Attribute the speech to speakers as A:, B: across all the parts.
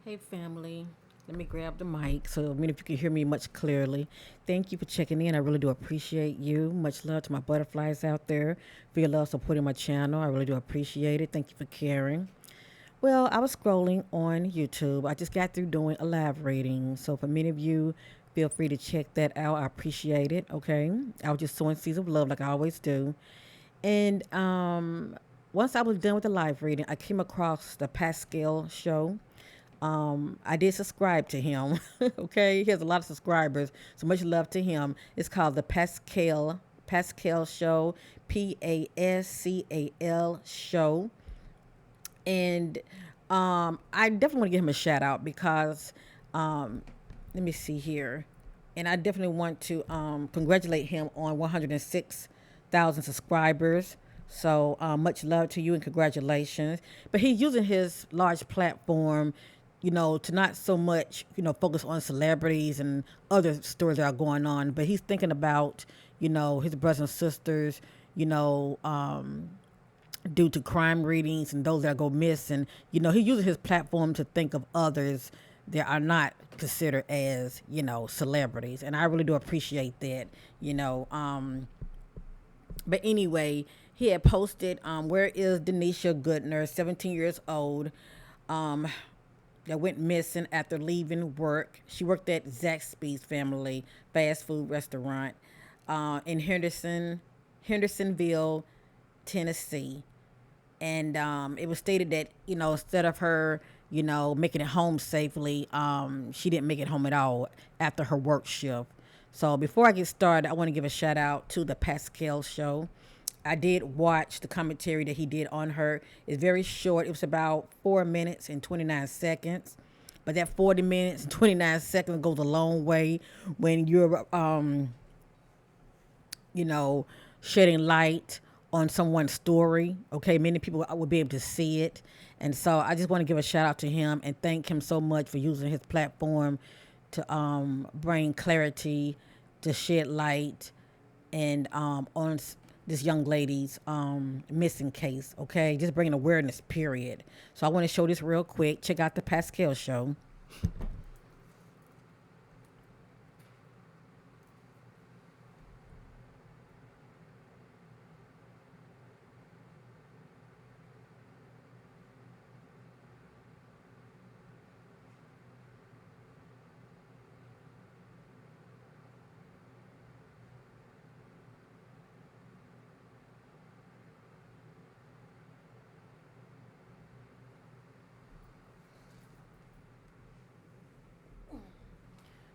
A: Hey family, let me grab the mic so if you can hear me much clearly. Thank you for checking in. I really do appreciate you. Much love to my butterflies out there for your love supporting my channel. I really do appreciate it. Thank you for caring. Well, I was scrolling on YouTube. I just got through doing a live reading. So for many of you, feel free to check that out. I appreciate it. Okay. I was just sowing seeds of love like I always do. And once I was done with the live reading, I came across the Pascal show. I did subscribe to him. Okay, he has a lot of subscribers, so much love to him. It's called the Pascal Show, Pascal Show, and I definitely want to give him a shout out because let me see here, and I definitely want to congratulate him on 106,000 subscribers. So much love to you and congratulations. But he's using his large platform, to not so much, focus on celebrities and other stories that are going on, but he's thinking about, his brothers and sisters, you know, um, due to crime readings and those that go missing. He uses his platform to think of others that are not considered as, celebrities. And I really do appreciate that, you know. But anyway, he had posted, where is Deneisah Goodner, 17 years old, that went missing after leaving work. She worked at Zaxby's family fast food restaurant in Hendersonville, Tennessee. And it was stated that instead of her making it home safely, she didn't make it home at all after her work shift. So before I get started, I want to give a shout out to the Pascal show. I did watch the commentary that he did on her. It's very short. It was about 4 minutes and 29 seconds. But that 40 minutes and 29 seconds goes a long way when you're you know, shedding light on someone's story. Okay, many people would be able to see it. And so I just want to give a shout out to him and thank him so much for using his platform to bring clarity, to shed light, and on this young lady's missing case. Okay, just bringing awareness. Period. So I want to show this real quick. Check out the Pascal show.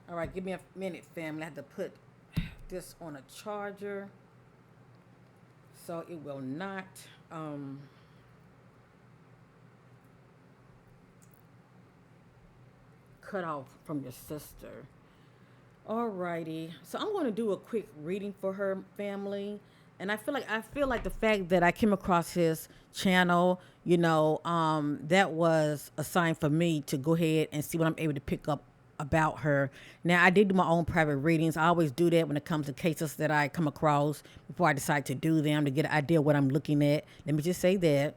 A: All right, give me a minute, family. I have to put this on a charger so it will not um, cut off from your sister. Alrighty, so I'm going to do a quick reading for her family, and I feel like the fact that I came across his channel, that was a sign for me to go ahead and see what I'm able to pick up about her. Now I did do my own private readings. I always do that when it comes to cases that I come across before I decide to do them to get an idea of what I'm looking at. Let me just say that.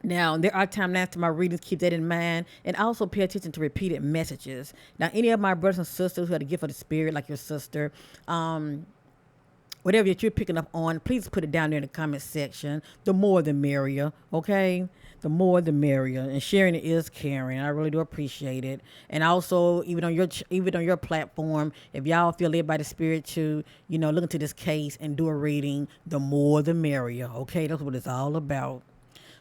A: Now, there are times after my readings, keep that in mind, and also pay attention to repeated messages. Now, any of my brothers and sisters who have the gift of the spirit, like your sister, whatever that you're picking up on, please put it down there in the comment section. The more the merrier, okay? The more the merrier. And sharing it is caring. I really do appreciate it. And also, even on your platform, if y'all feel led by the spirit to, look into this case and do a reading, the more the merrier, okay? That's what it's all about.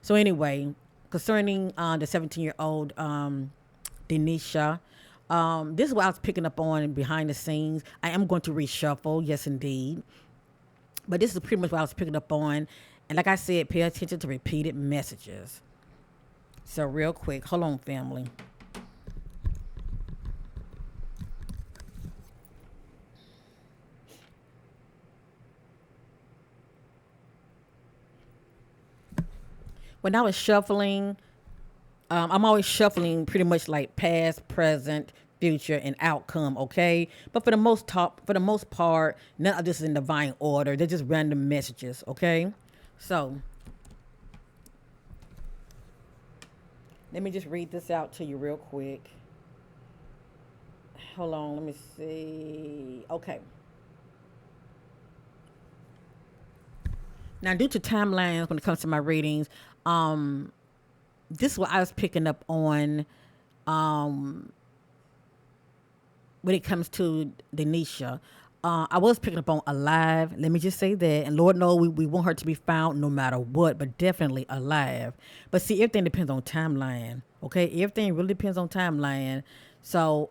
A: So anyway, concerning the 17-year-old Denisha, this is what I was picking up on behind the scenes. I am going to reshuffle, yes indeed. But this is pretty much what I was picking up on. And like I said, pay attention to repeated messages. So real quick, hold on, family. When I was shuffling, I'm always shuffling pretty much like past, present, future, and outcome. Okay, but for the most part, none of this is in divine order. They're just random messages. Okay, so Let me just read this out to you real quick. Hold on, let me see. Okay. Now, due to timelines when it comes to my readings, um, this is what I was picking up on um, when it comes to Deneisah. I was picking up on alive. Let me just say that. And Lord knows we want her to be found no matter what, but definitely alive. But see, everything depends on timeline. Okay? Everything really depends on timeline. So,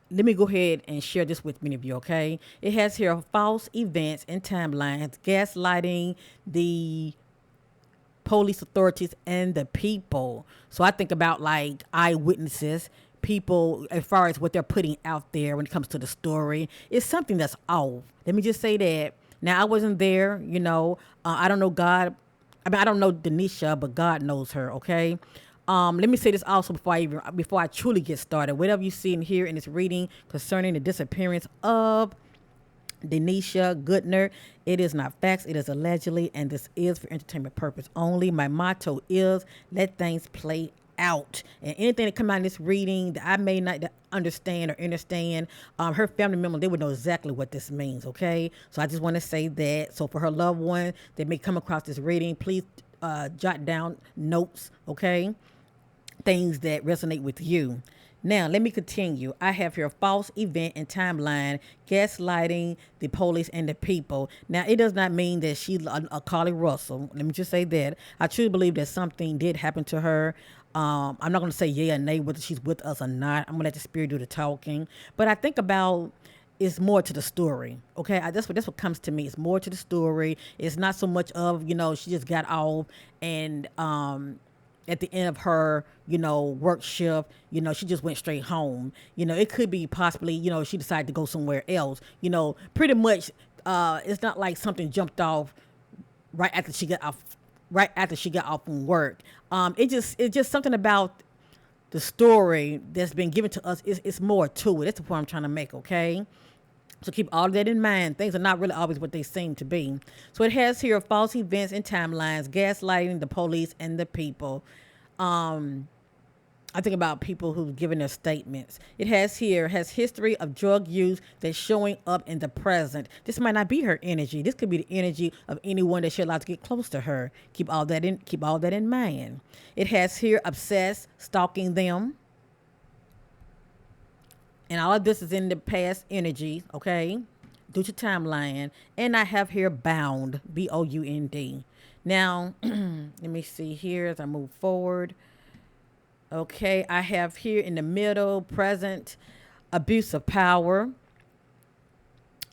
A: let me go ahead and share this with many of you, okay? It has here false events and timelines, gaslighting the police authorities and the people. So I think about like eyewitnesses, people as far as what they're putting out there when it comes to the story. It's something that's off. Let me just say that. Now I wasn't there, I don't know God. I mean, I don't know Deneisah, but God knows her. Okay. Let me say this also before I truly get started. Whatever you see and hear in this reading concerning the disappearance of Deneisah Goodner, it is not facts, it is allegedly, and this is for entertainment purpose only. My motto is let things play out. And anything that come out in this reading that I may not understand or understand, her family member, they would know exactly what this means, okay? So I just want to say that. So for her loved one that may come across this reading, please jot down notes, okay? Things that resonate with you. Now, let me continue. I have here false event and timeline, gaslighting the police and the people. Now, it does not mean that she's a Carly Russell. Let me just say that. I truly believe that something did happen to her. I'm not going to say yeah or nay whether she's with us or not. I'm going to let the spirit do the talking. But I think about it's more to the story. Okay, that's what comes to me. It's more to the story. It's not so much of she just got off and at the end of her, work shift, she just went straight home. It could be possibly, she decided to go somewhere else. Pretty much, it's not like something jumped off right after she got off, from work. It's just something about the story that's been given to us. It's more to it. That's the point I'm trying to make. Okay. So keep all of that in mind. Things are not really always what they seem to be. So it has here false events and timelines, gaslighting the police and the people. I think about people who've given their statements. It has history of drug use that's showing up in the present. This might not be her energy. This could be the energy of anyone that she allowed to get close to her. Keep all that in mind. It has here obsessed, stalking them. And all of this is in the past energy, okay, due to timeline. And I have here bound, B-O-U-N-D. Now, let me see here as I move forward. Okay, I have here in the middle, present, abuse of power.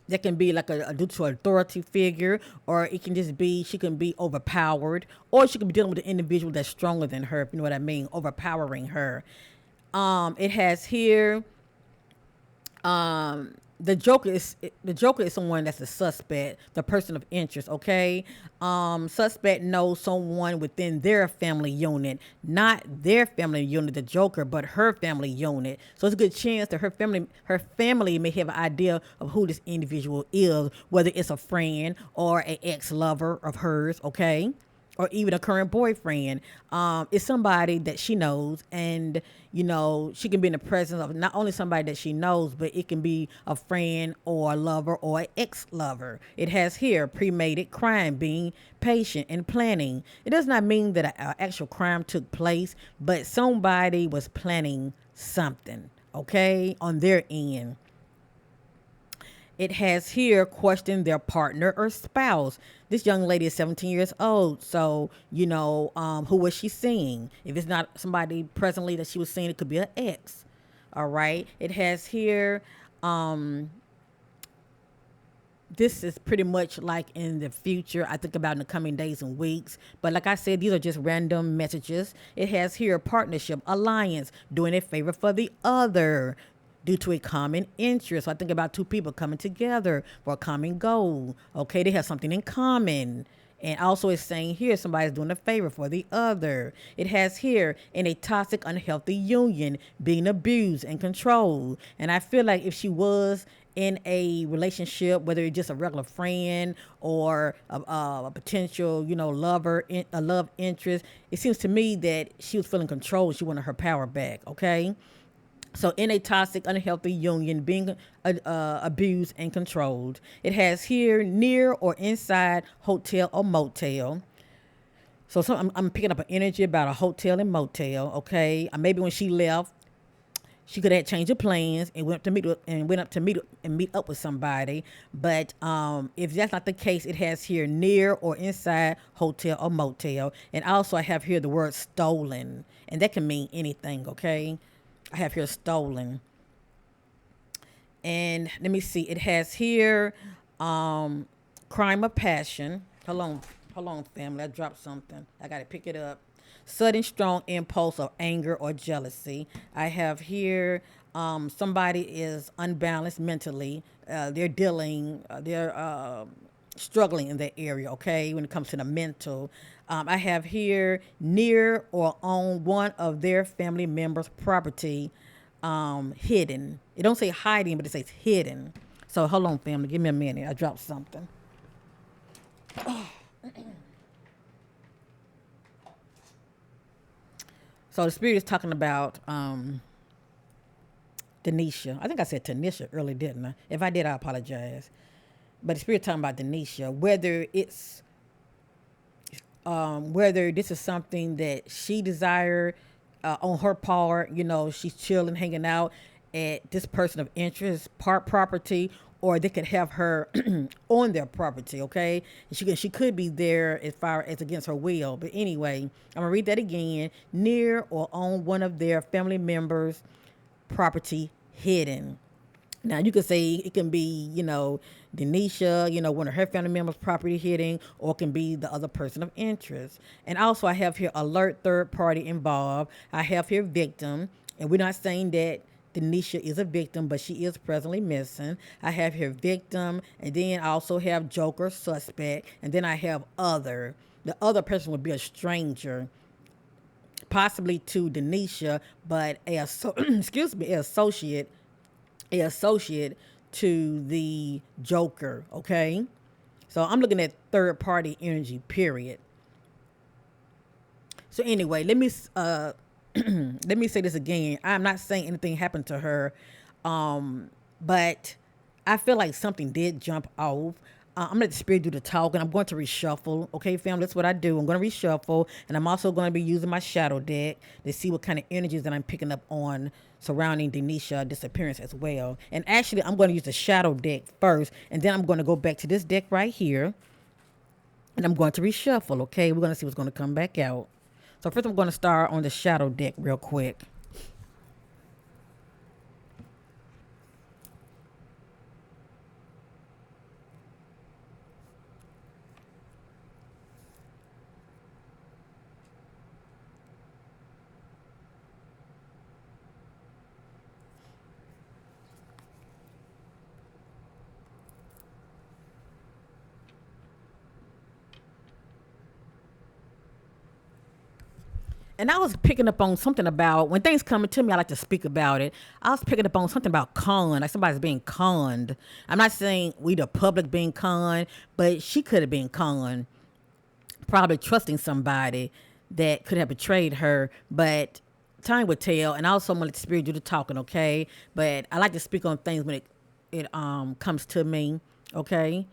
A: That can be like a due to an authority figure, or it can just be she can be overpowered, or she can be dealing with an individual that's stronger than her, if you know what I mean, overpowering her. It has here the Joker is someone that's a suspect, the person of interest. Okay, suspect knows someone within their family unit, not their family unit, the Joker, but her family unit. So it's a good chance that her family may have an idea of who this individual is, whether it's a friend or an ex-lover of hers. Okay, or even a current boyfriend. Is somebody that she knows, and she can be in the presence of not only somebody that she knows, but it can be a friend or a lover or an ex-lover. It has here premeditated crime, being patient and planning. It does not mean that an actual crime took place, but somebody was planning something, okay, on their end. It has here questioned their partner or spouse. This young lady is 17 years old. So, who was she seeing? If it's not somebody presently that she was seeing, it could be an ex. All right. It has here, this is pretty much like in the future. I think about in the coming days and weeks. But like I said, these are just random messages. It has here partnership, alliance, doing a favor for the other due to a common interest. So I think about two people coming together for a common goal. Okay, they have something in common. And also it's saying here somebody's doing a favor for the other. It has here in a toxic, unhealthy union, being abused and controlled. And I feel like if she was in a relationship, whether it's just a regular friend or a potential, lover, a love interest. It seems to me that she was feeling controlled. She wanted her power back. Okay. So, in a toxic, unhealthy union, being abused and controlled. It has here near or inside hotel or motel. So, I'm picking up an energy about a hotel and motel. Okay, maybe when she left, she could have changed her plans and went up to meet up with somebody. But if that's not the case, it has here near or inside hotel or motel. And also, I have here the word stolen, and that can mean anything. Okay, I have here stolen. And let me see. It has here crime of passion. Hold on, family. I dropped something. I got to pick it up. Sudden, strong impulse of anger or jealousy. I have here somebody is unbalanced mentally. They're struggling in that area, okay, when it comes to the mental. I have here near or on one of their family members' property hidden. It don't say hiding, but it says hidden. So hold on, family. Give me a minute. I dropped something. So the spirit is talking about Deneisah. I think I said Tanisha earlier, didn't I? If I did, I apologize. But the spirit talking about Deneisah, whether this is something that she desired on her part, she's chilling, hanging out at this person of interest, part property, or they could have her on their property, okay? And she could be there as far as against her will. But anyway, I'm gonna read that again. Near or on one of their family members' property hidden. Now you could say it can be, Deneisah, one of her family members' property hitting, or it can be the other person of interest. And also I have here alert third party involved. I have here victim, and we're not saying that Deneisah is a victim, but she is presently missing. I have here victim, and then I also have joker, suspect, and then I have other. The other person would be a stranger, possibly to Deneisah, but excuse me, a associate to the Joker, okay? So I'm looking at third party energy, period. So anyway, let me say this again. I'm not saying anything happened to her, but I feel like something did jump off. I'm gonna let the spirit do the talk, and I'm going to reshuffle. Okay, fam, that's what I do. I'm going to reshuffle, and I'm also going to be using my shadow deck to see what kind of energies that I'm picking up on surrounding Deneisah disappearance as well. And actually, I'm going to use the shadow deck first, and then I'm going to go back to this deck right here, and I'm going to reshuffle. Okay, we're going to see what's going to come back out. So first, I'm going to start on the shadow deck real quick. And I was picking up on something about when things coming to me, I like to speak about it. I was picking up on something about con, like somebody's being conned. I'm not saying we the public being conned, but she could have been conned, probably trusting somebody that could have betrayed her. But time would tell. And I also want to let the spirit do the talking, okay? But I like to speak on things when it comes to me, okay?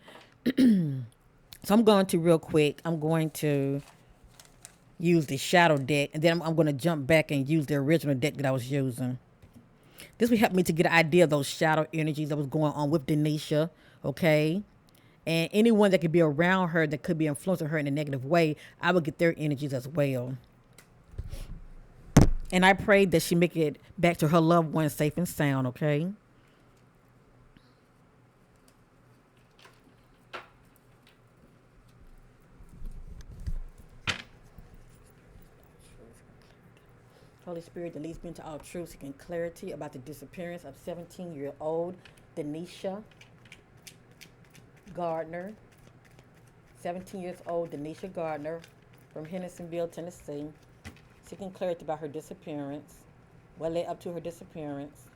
A: So I'm going to real quick. I'm going to use the shadow deck, and then I'm going to jump back and use the original deck that I was using. This will help me to get an idea of those shadow energies that was going on with Deneisah, okay? And anyone that could be around her that could be influencing her in a negative way, I would get their energies as well. And I pray that she make it back to her loved one safe and sound, okay? Holy Spirit that leads me into all truth, seeking clarity about the disappearance of 17-year-old Deneisah Goodner. 17 years old Deneisah Goodner from Hendersonville, Tennessee, seeking clarity about her disappearance, what led up to her disappearance.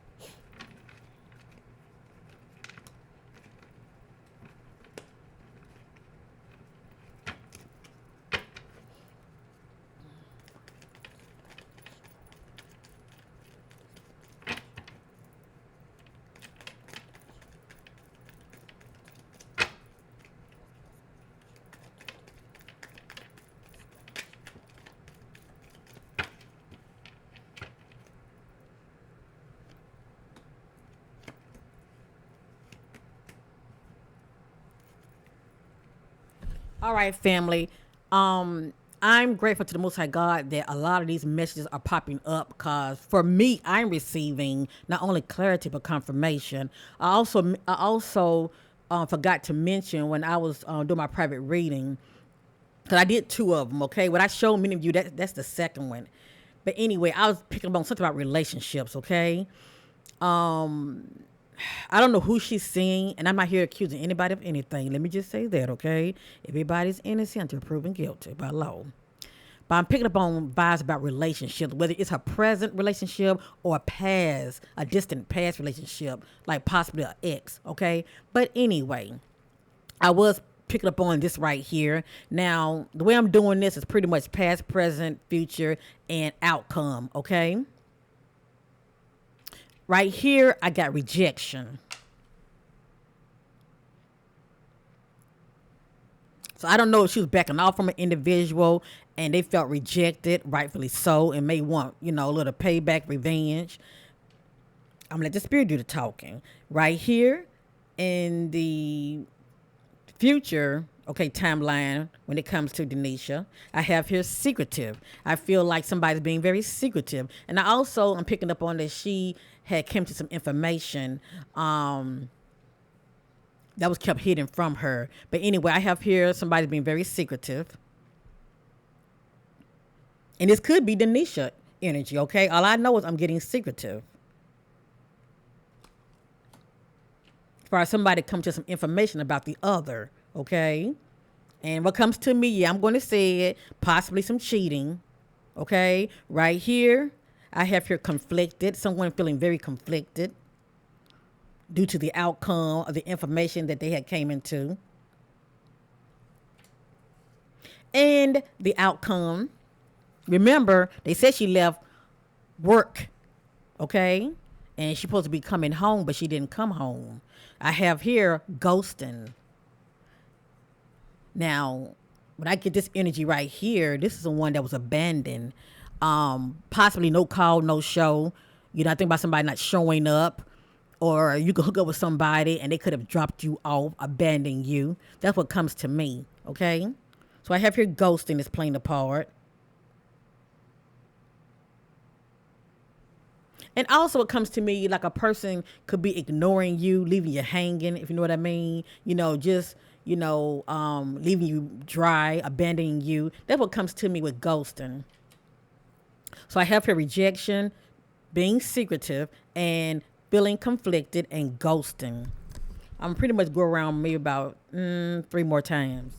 A: All right, family. I'm grateful to the Most High God that a lot of these messages are popping up because for me, I'm receiving not only clarity but confirmation. I also forgot to mention when I was doing my private reading because I did two of them. Okay, what I showed many of you that's the second one. But anyway, I was picking up on something about relationships. Okay, I don't know who she's seeing, and I'm not here accusing anybody of anything. Let me just say that, okay? Everybody's innocent until proven guilty by law. But I'm picking up on vibes about relationships, whether it's a present relationship or a distant past relationship, like possibly an ex, okay? But anyway, I was picking up on this right here. Now, the way I'm doing this is pretty much past, present, future, and outcome, okay? Right here, I got rejection. So I don't know if she was backing off from an individual and they felt rejected, rightfully so, and may want, a little payback, revenge. I'm gonna let the spirit do the talking. Right here in the future, okay, timeline when it comes to Deneisah, I have here secretive. I feel like somebody's being very secretive. And I'm picking up on that she had came to some information that was kept hidden from her. But anyway, I have here somebody being very secretive. And this could be Deneisah energy, okay? All I know is I'm getting secretive. As far as somebody come to some information about the other, okay? And what comes to me, yeah, I'm going to say it, possibly some cheating, okay? Right here, I have here conflicted, someone feeling very conflicted due to the outcome of the information that they had came into. And the outcome, remember, they said she left work, okay? And she's supposed to be coming home, but she didn't come home. I have here ghosting. Now, when I get this energy right here, this is the one that was abandoned. Possibly no call, no show. I think about somebody not showing up. Or you could hook up with somebody and they could have dropped you off, abandoned you. That's what comes to me, okay? So I have here ghosting is playing a part. And also it comes to me like a person could be ignoring you, leaving you hanging, if you know what I mean. Leaving you dry, abandoning you. That's what comes to me with ghosting. So I have here rejection, being secretive, and feeling conflicted and ghosting. I'm pretty much go around maybe about 3 more times.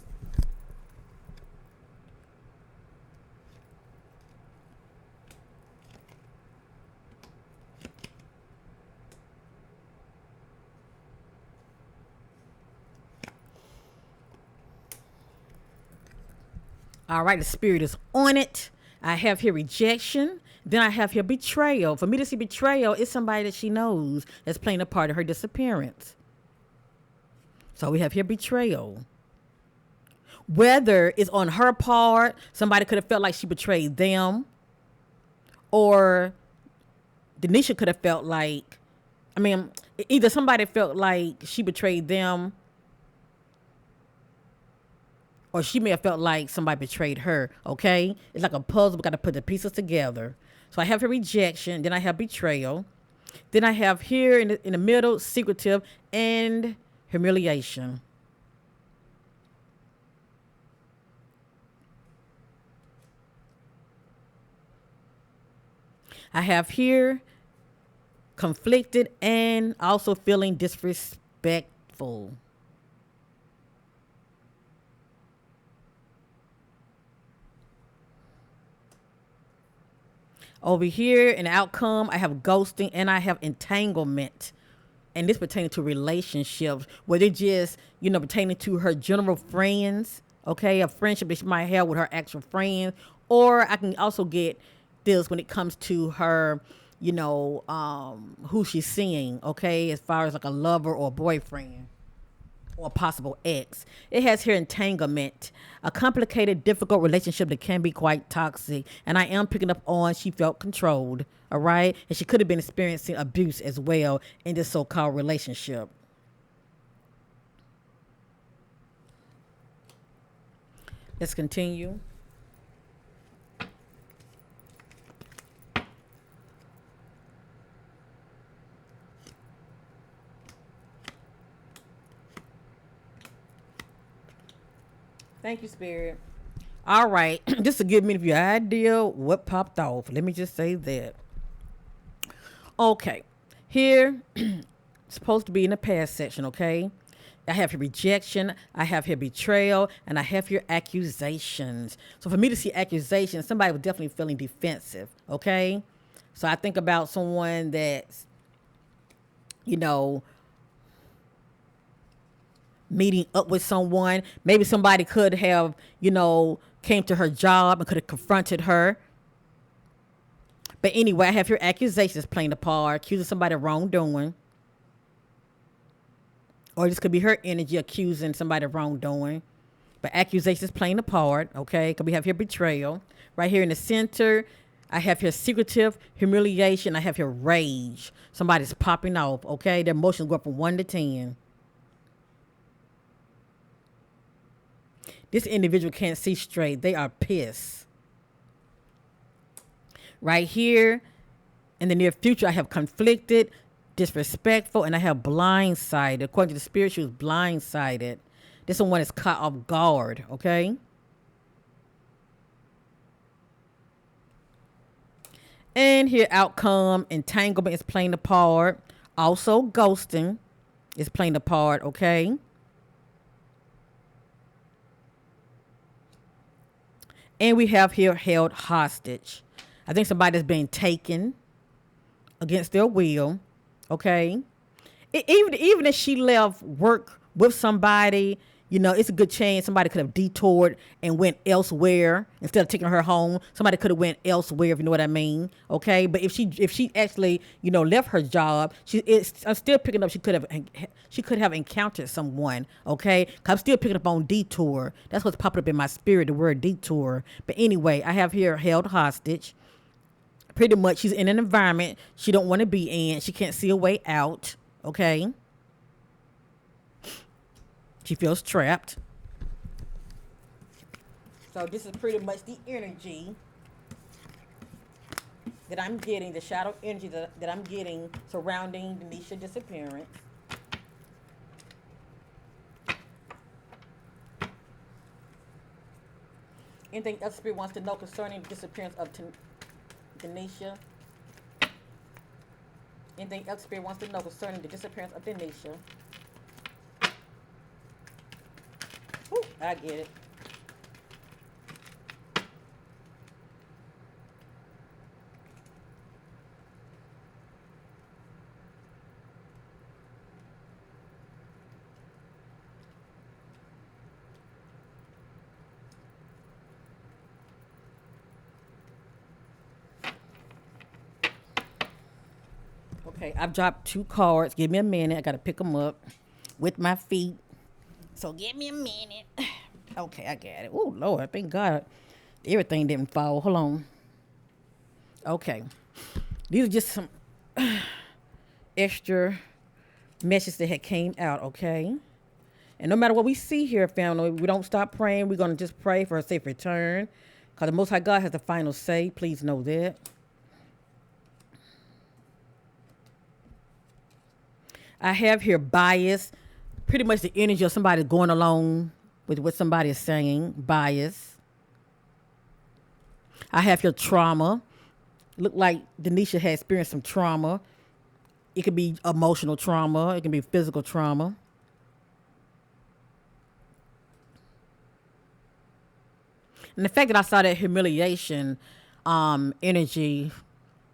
A: All right, the spirit is on it. I have here rejection. Then I have here betrayal. For me to see betrayal, it's somebody that she knows that's playing a part in her disappearance. So we have here betrayal. Whether it's on her part, somebody could have felt like she betrayed them, or Deneisah could have felt like, either somebody felt like she betrayed them, or she may have felt like somebody betrayed her, okay? It's like a puzzle. We got to put the pieces together. So I have here rejection. Then I have betrayal. Then I have here in the middle, secretive and humiliation. I have here conflicted and also feeling disrespectful. Over here in the outcome, I have ghosting and I have entanglement. And this pertaining to relationships, where they just, pertaining to her general friends, okay, a friendship that she might have with her actual friends. Or I can also get this when it comes to her, who she's seeing, okay, as far as like a lover or a boyfriend or a possible ex. It has here entanglement, a complicated, difficult relationship that can be quite toxic. And I am picking up on she felt controlled, all right? And she could have been experiencing abuse as well in this so-called relationship. Let's continue. Thank you, Spirit. All right, just to give me the idea what popped off. Let me just say that. Okay, here supposed to be in the past section. Okay, I have here rejection, I have here betrayal, and I have here accusations. So for me to see accusations, somebody was definitely feeling defensive. Okay, so I think about someone that's, you know, meeting up with someone. Maybe somebody could have, came to her job and could have confronted her. But anyway, I have here accusations playing a part, accusing somebody of wrongdoing. Or this could be her energy accusing somebody of wrongdoing. But accusations playing a part, okay? Because we have here betrayal. Right here in the center, I have here secretive, humiliation. I have here rage. Somebody's popping off, okay? Their emotions go up from 1 to 10. This individual can't see straight. They are pissed. Right here, in the near future, I have conflicted, disrespectful, and I have blindsided. According to the spirit, she was blindsided. This one is caught off guard, okay? And here, outcome, entanglement is playing a part. Also, ghosting is playing a part, okay? And we have here held hostage. I think somebody's being taken against their will, okay? Even if she left work with somebody, it's a good chance somebody could have detoured and went elsewhere instead of taking her home. Somebody could have went elsewhere, if you know what I mean, okay? But if she actually, left her job, I'm still picking up. She could have encountered someone, okay? 'Cause I'm still picking up on detour. That's what's popping up in my spirit, the word detour. But anyway, I have here held hostage. Pretty much, she's in an environment she don't want to be in. She can't see a way out, okay? She feels trapped. So this is pretty much the energy that I'm getting, the shadow energy that I'm getting surrounding Deneisah disappearance. Anything else Spirit wants to know concerning the disappearance of Deneisah? Anything else Spirit wants to know concerning the disappearance of Deneisah? Ooh, I get it. Okay, I've dropped 2 cards. Give me a minute. I got to pick them up with my feet. So give me a minute. Okay, I got it. Oh, Lord, thank God everything didn't fall. Hold on. Okay. These are just some extra messages that had came out, okay? And no matter what we see here, family, we don't stop praying. We're going to just pray for a safe return because the Most High God has the final say. Please know that. I have here bias, pretty much the energy of somebody going along with what somebody is saying, bias. I have here trauma. Look like Deneisah had experienced some trauma. It could be emotional trauma. It can be physical trauma. And the fact that I saw that humiliation energy,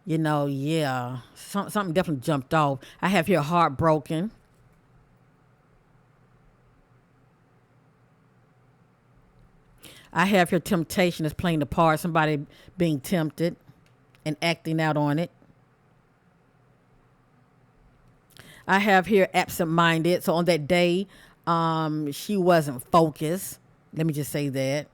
A: yeah, something definitely jumped off. I have here heartbroken. I have here temptation is playing the part, somebody being tempted and acting out on it. I have here absent-minded. So on that day, she wasn't focused. Let me just say that.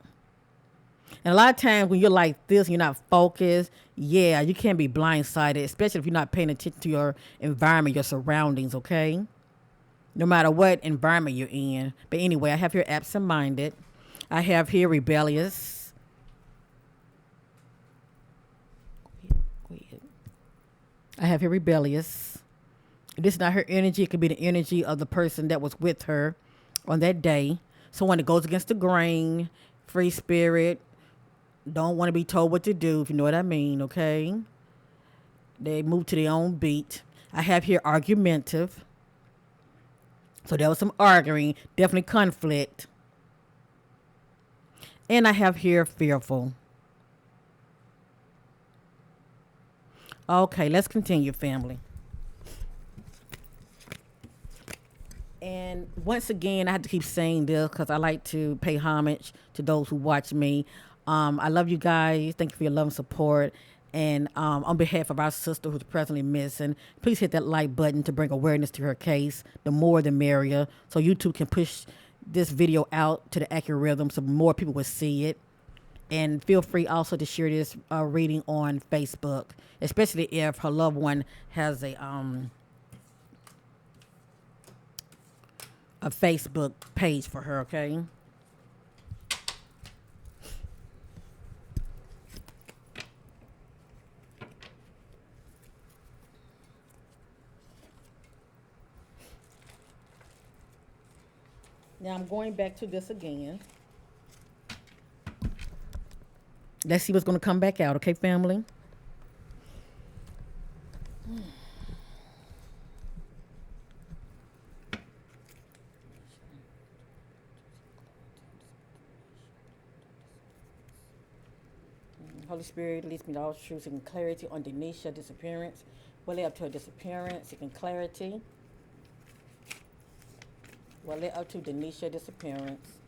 A: And a lot of times when you're like this, you're not focused, yeah, you can be blindsided, especially if you're not paying attention to your environment, your surroundings, okay? No matter what environment you're in. But anyway, I have here absent-minded. I have here rebellious. I have here rebellious. This is not her energy. It could be the energy of the person that was with her on that day. Someone that goes against the grain, free spirit, don't want to be told what to do, if you know what I mean, okay? They move to their own beat. I have here argumentative. So there was some arguing, definitely conflict. And I have here fearful. Okay, let's continue, family. And once again, I have to keep saying this because I like to pay homage to those who watch me. I love you guys. Thank you for your love and support. And on behalf of our sister who's presently missing, please hit that like button to bring awareness to her case. The more, the merrier. So YouTube can push this video out to the accurate rhythm so more people will see it. And feel free also to share this reading on Facebook, especially if her loved one has a Facebook page for her, okay? Now I'm going back to this again. Let's see what's going to come back out, okay, family? Holy Spirit leads me to all truth, seeking clarity on Deneisah disappearance. What led up to her disappearance, seeking clarity. What led up to Deneisah disappearance.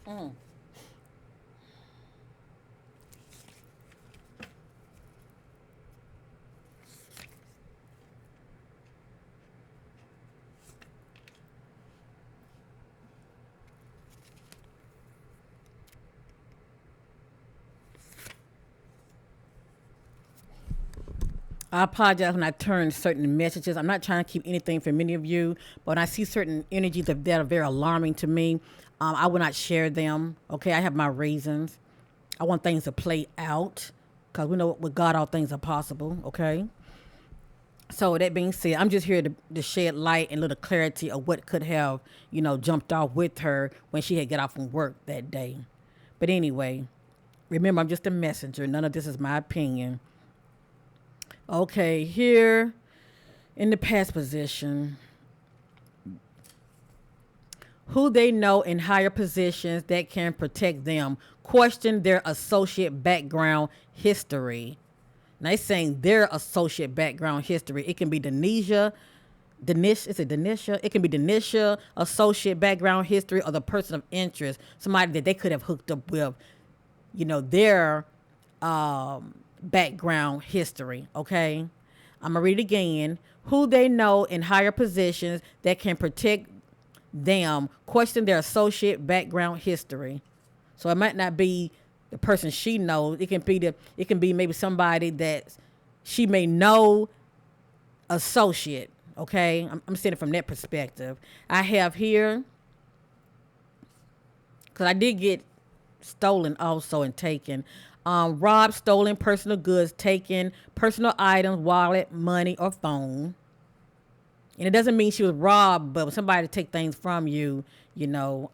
A: Mm. I apologize when I turn certain messages. I'm not trying to keep anything from many of you, but when I see certain energies that are very alarming to me, I will not share them. Okay, I have my reasons. I want things to play out because we know with God all things are possible. Okay. So that being said, I'm just here to shed light and a little clarity of what could have, jumped off with her when she had got off from work that day. But anyway, remember, I'm just a messenger. None of this is my opinion. Okay, here in the past position, who they know in higher positions that can protect them, question their associate background history. Now, it's saying their associate background history. It can be Deneisah, is it Deneisah? It can be Deneisah, associate background history, or the person of interest, somebody that they could have hooked up with, their background history, okay? I'm going to read it again. who they know in higher positions that can protect them, question their associate background history. So it might not be the person she knows. It can be maybe somebody that she may know associate. Okay, I'm saying it from that perspective. I have here because I did get stolen also and taken. Robbed, stolen personal goods, taken personal items, wallet, money, or phone. And it doesn't mean she was robbed, but when somebody take things from you, you know,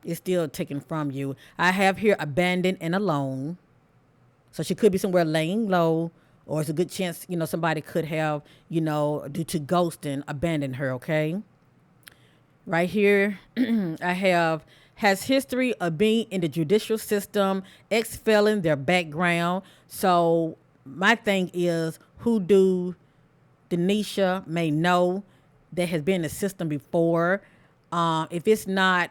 A: it's still taken from you. I have here abandoned and alone. So she could be somewhere laying low, or it's a good chance, somebody could have, due to ghosting, abandoned her, okay? Right here, I have has history of being in the judicial system, ex-felon, their background. So my thing is, who do Deneisah may know that has been in the system before? If it's not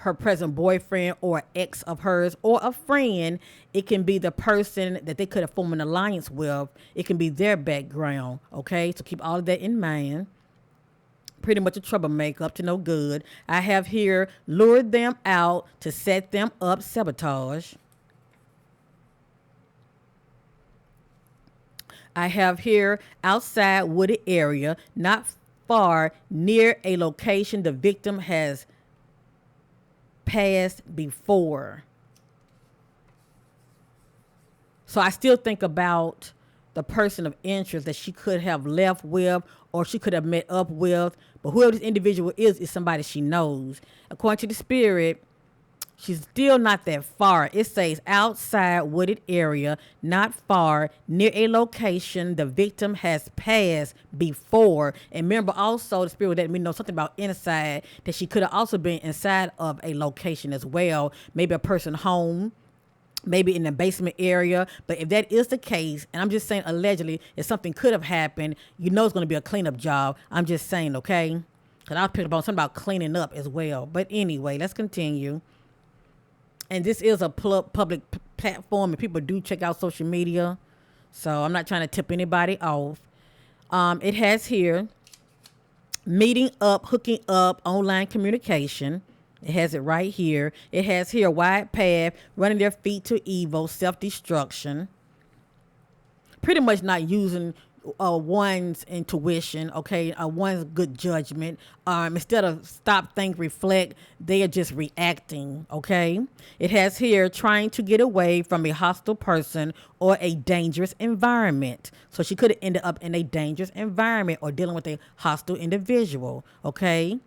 A: her present boyfriend or ex of hers or a friend, it can be the person that they could have formed an alliance with. It can be their background, okay? So keep all of that in mind. Pretty much a troublemaker, up to no good. I have here lured them out to set them up, sabotage. I have here outside wooded area, not far near a location the victim has passed before. So I still think about the person of interest that she could have left with or she could have met up with. But whoever this individual is somebody she knows. According to the spirit, she's still not that far. It says outside wooded area, not far, near a location the victim has passed before. And remember also the spirit let me know something about inside, that she could have also been inside of a location as well. Maybe a person's home, maybe in the basement area. But if that is the case, and I'm just saying allegedly, if something could have happened, it's going to be a cleanup job. I'm just saying, okay? Because I'll pick up on something about cleaning up as well. But anyway, let's continue. And this is a public platform, and people do check out social media. So I'm not trying to tip anybody off. It has here meeting up, hooking up, online communication. It has it right here. It has here wide path, running their feet to evil, self-destruction. Pretty much not using one's intuition, okay, one's good judgment. Instead of stop, think, reflect, they are just reacting, okay? It has here trying to get away from a hostile person or a dangerous environment. So she could have ended up in a dangerous environment or dealing with a hostile individual, okay?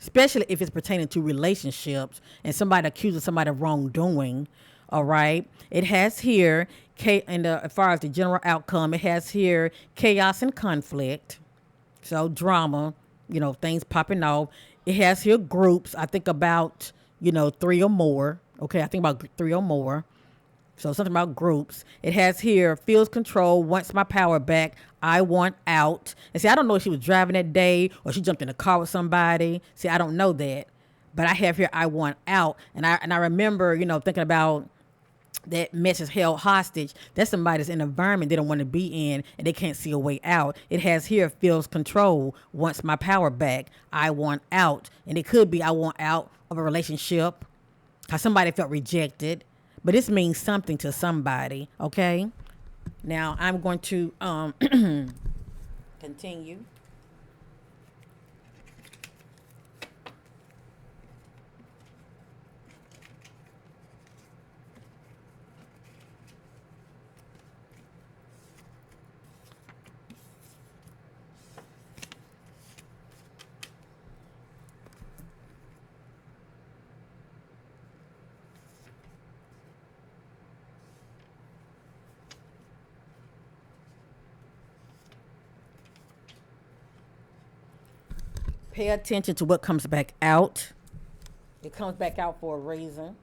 A: Especially if it's pertaining to relationships and somebody accuses somebody of wrongdoing. All right. It has here, as far as the general outcome, it has here chaos and conflict. So drama, things popping off. It has here groups. I think about, 3 or more. Okay. I think about 3 or more. So something about groups. It has here feels control, wants my power back. I want out. And see, I don't know if she was driving that day or she jumped in a car with somebody. See, I don't know that. But I have here I want out. And I remember, thinking about that message held hostage. That's somebody that's in an environment they don't want to be in and they can't see a way out. It has here feels control, wants my power back. I want out. And it could be I want out of a relationship because somebody felt rejected. But this means something to somebody, okay? Now, I'm going to continue. Pay attention to what comes back out. It comes back out for a reason.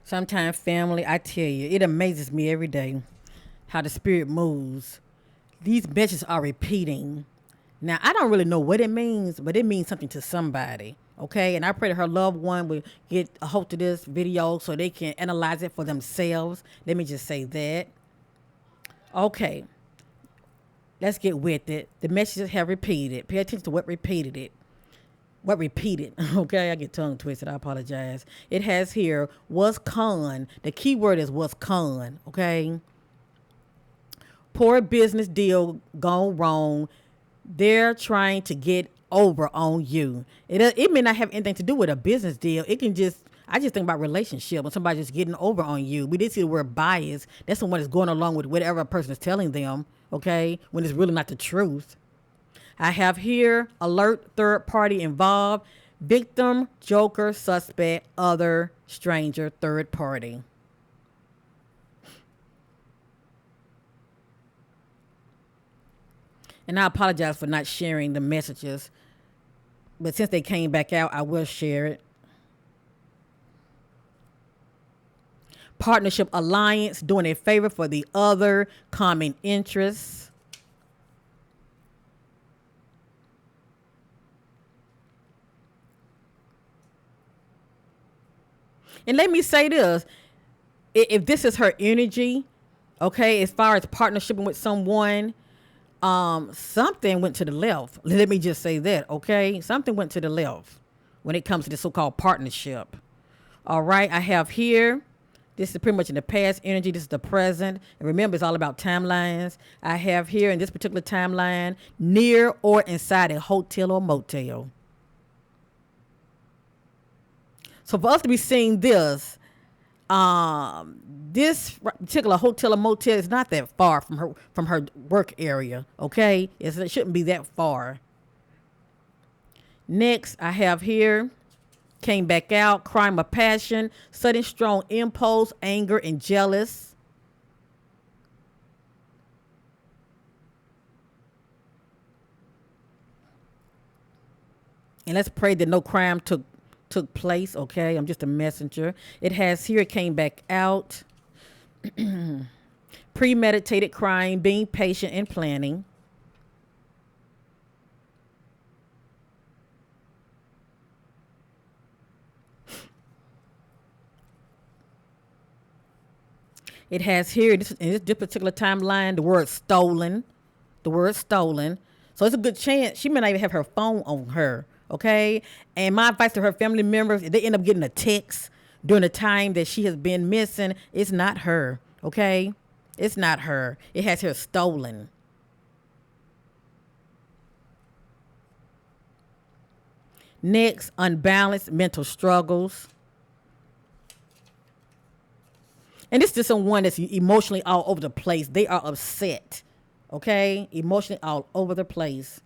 A: Sometimes, family, I tell you, it amazes me every day how the spirit moves. These messages are repeating. Now, I don't really know what it means, but it means something to somebody. Okay, and I pray that her loved one will get a hold of this video so they can analyze it for themselves. Let me just say that. Okay, let's get with it. The messages have repeated. Pay attention to what repeated it. What repeated? Okay, I get tongue twisted. I apologize. It has here was con. The key word is was con. Okay, poor business deal gone wrong. They're trying to get over on you. It may not have anything to do with a business deal. It can just, I just think about relationship when somebody just getting over on you. We did see the word bias. That's someone that's going along with whatever a person is telling them, okay, when it's really not the truth. I have here alert, third party involved, victim, joker, suspect, other, stranger, third party. And I apologize for not sharing the messages, but since they came back out, I will share it. Partnership alliance, doing a favor for the other, common interests. And let me say this, if this is her energy, okay, as far as partnership with someone, something went to the left. Let me just say that, okay? Something went to the left when it comes to the so-called partnership. All right, I have here, this is pretty much in the past energy. This is the present. And remember, it's all about timelines. I have here in this particular timeline, near or inside a hotel or motel. So for us to be seeing this, this particular hotel or motel is not that far from her work area. Okay, it shouldn't be that far. Next, I have here, came back out, crime of passion, sudden strong impulse, anger, and jealous. And let's pray that no crime took place. Okay, I'm just a messenger. It has here, it came back out. Premeditated crime, being patient and planning. It has here, in this particular timeline, the word stolen. The word stolen. So it's a good chance she may not even have her phone on her. Okay. And my advice to her family members, if they end up getting a text during the time that she has been missing, it's not her. Okay. It's not her. It has her stolen. Next, unbalanced mental struggles. And this is someone that's emotionally all over the place. They are upset. Okay. Emotionally all over the place.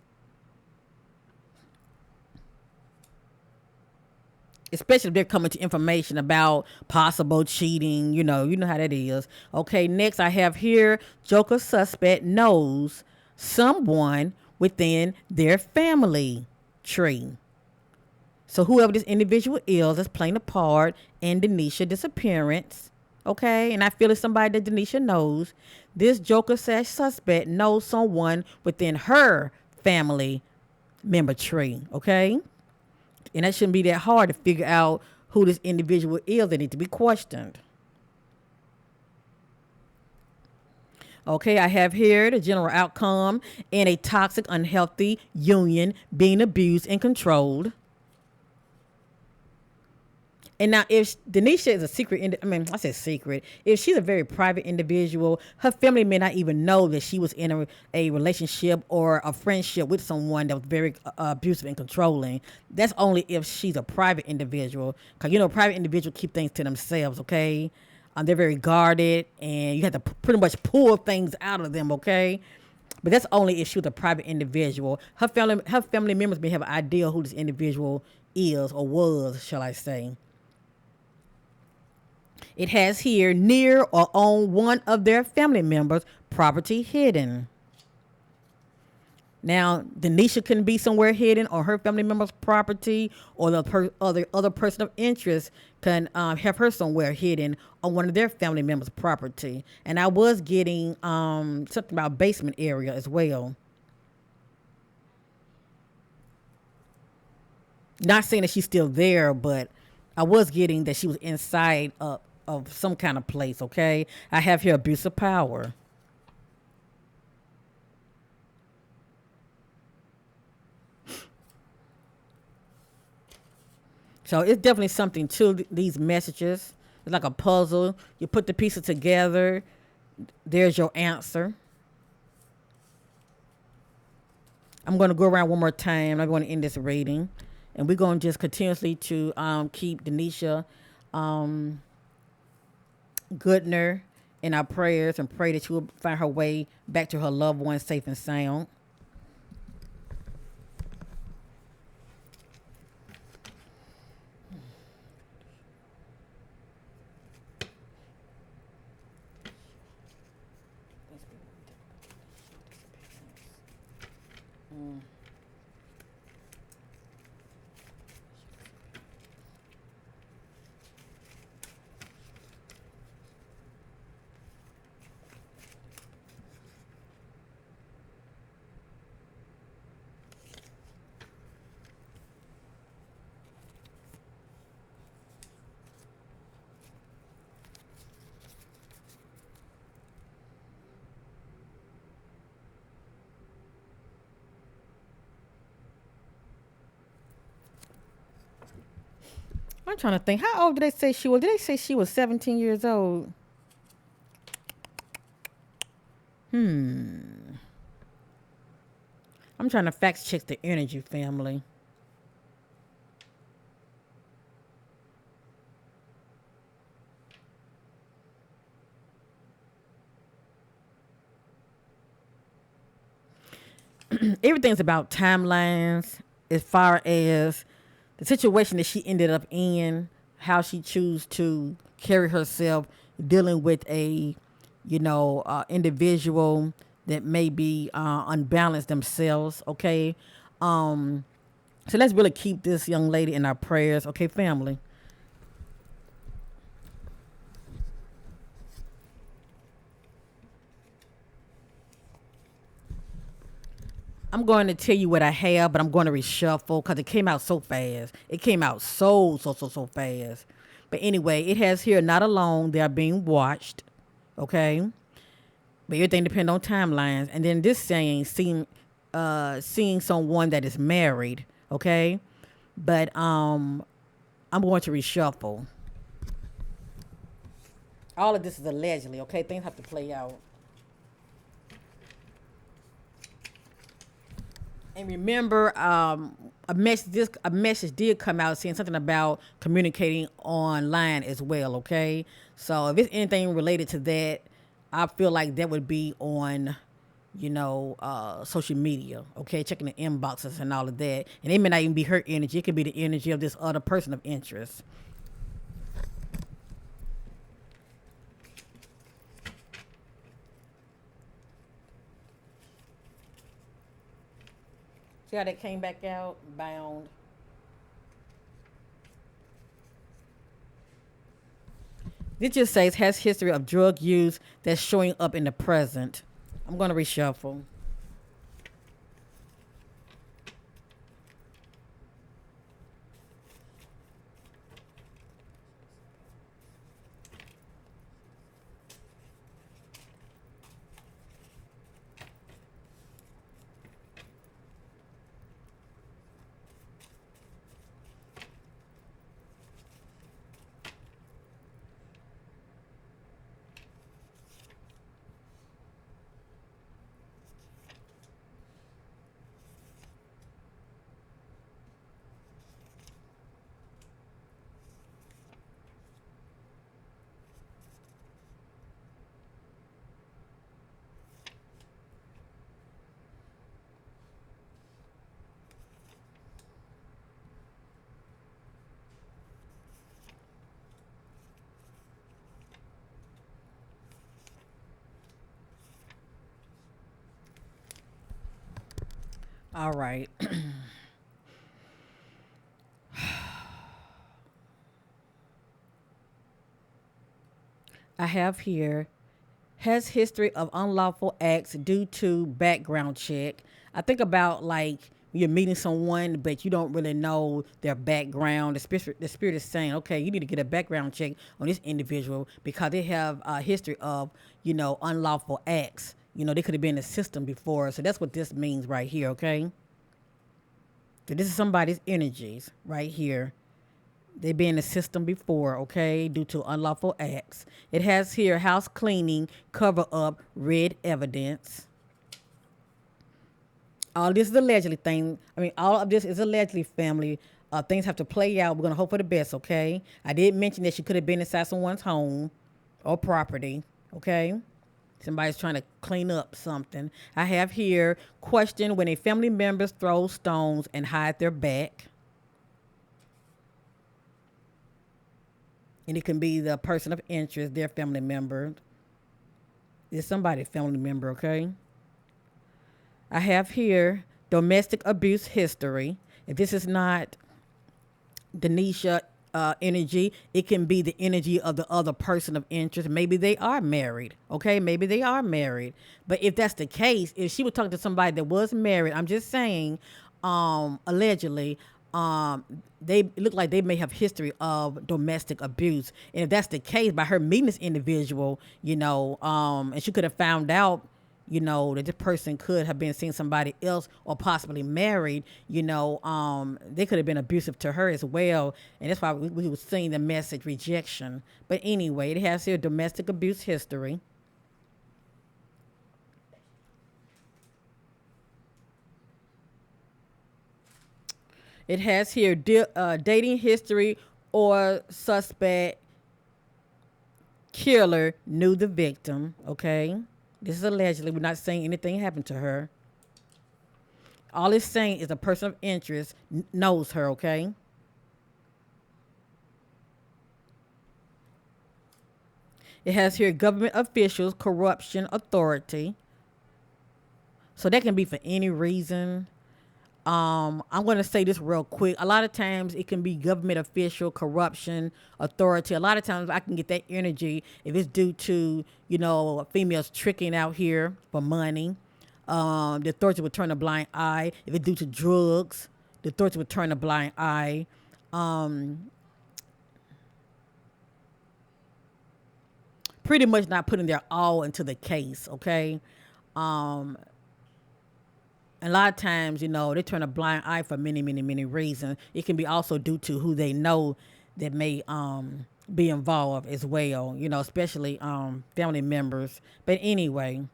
A: Especially if they're coming to information about possible cheating, you know how that is. Okay, next I have here, Joker suspect knows someone within their family tree. So whoever this individual is playing a part in Deneisah disappearance. Okay, and I feel it's somebody that Deneisah knows. This Joker suspect knows someone within her family member tree. Okay. And that shouldn't be that hard to figure out who this individual is that need to be questioned. Okay, I have here the general outcome in a toxic, unhealthy union being abused and controlled. And now if Deneisah is a secret, I said secret, if she's a very private individual, her family may not even know that she was in a relationship or a friendship with someone that was very abusive and controlling. That's only if she's a private individual. Because, private individuals keep things to themselves, okay? They're very guarded, and you have to pretty much pull things out of them, okay? But that's only if she was a private individual. Her family members may have an idea who this individual is or was, shall I say. It has here near or on one of their family members' property hidden. Now, Deneisah can be somewhere hidden on her family member's property, or the other person of interest can have her somewhere hidden on one of their family members' property. And I was getting something about basement area as well. Not saying that she's still there, but I was getting that she was inside of some kind of place. Okay, I have here abuse of power. So it's definitely something to these messages. It's like a puzzle. You put the pieces together. There's your answer. I'm going to go around one more time. I'm going to end this reading. And we're going to just continuously to keep Deneisah Goodner in our prayers and pray that she will find her way back to her loved ones safe and sound. I'm trying to think. How old did they say she was? Did they say she was 17 years old? I'm trying to fact check the energy, family. Everything's about timelines as far as the situation that she ended up in, how she chose to carry herself, dealing with a, individual that may be unbalanced themselves. Okay, so let's really keep this young lady in our prayers. Okay, family. I'm going to tell you what I have, but I'm going to reshuffle because it came out so fast. It came out so fast. But anyway, it has here not alone. They are being watched. Okay. But everything depends on timelines. And then this saying, seeing someone that is married. Okay. But I'm going to reshuffle. All of this is allegedly. Okay. Things have to play out. And remember, a message did come out saying something about communicating online as well. Okay, so if it's anything related to that, I feel like that would be on, social media. Okay, checking the inboxes and all of that, and it may not even be her energy. It could be the energy of this other person of interest. See how that came back out, bound. This just says has history of drug use that's showing up in the present. I'm going to reshuffle. All right. I have here has history of unlawful acts due to background check. I think about like you're meeting someone, but you don't really know their background. The spirit is saying, okay, you need to get a background check on this individual because they have a history of, unlawful acts. They could have been in the system before. So that's what this means right here, okay? So this is somebody's energies right here. They've been in the system before, okay, due to unlawful acts. It has here house cleaning, cover up, red evidence. All this is allegedly thing. I mean, all of this is allegedly family. Things have to play out. We're gonna hope for the best, okay? I did mention that she could have been inside someone's home or property, okay? Somebody's trying to clean up something. I have here question when a family members throw stones and hide their back. And it can be the person of interest, their family member. It's somebody's family member, okay? I have here domestic abuse history. If this is not Deneisah energy, it can be the energy of the other person of interest. Maybe they are married, okay? Maybe they are married. But if that's the case, if she was talking to somebody that was married, I'm just saying, allegedly, they look like they may have history of domestic abuse. And if that's the case, by her meeting this individual, and she could have found out, that this person could have been seeing somebody else or possibly married, they could have been abusive to her as well. And that's why we were seeing the message rejection. But anyway, it has here domestic abuse history. It has here dating history or suspect killer knew the victim. Okay. This is allegedly. We're not saying anything happened to her. All it's saying is a person of interest knows her. Okay. It has here government officials, corruption, authority. So that can be for any reason. I'm going to say this real quick. A lot of times it can be government official, corruption, authority. A lot of times I can get that energy if it's due to, females tricking out here for money. The authority would turn a blind eye. If it's due to drugs, the authority would turn a blind eye. Pretty much not putting their all into the case, okay? Um, a lot of times, they turn a blind eye for many, many, many reasons. It can be also due to who they know that may be involved as well, especially family members. But anyway,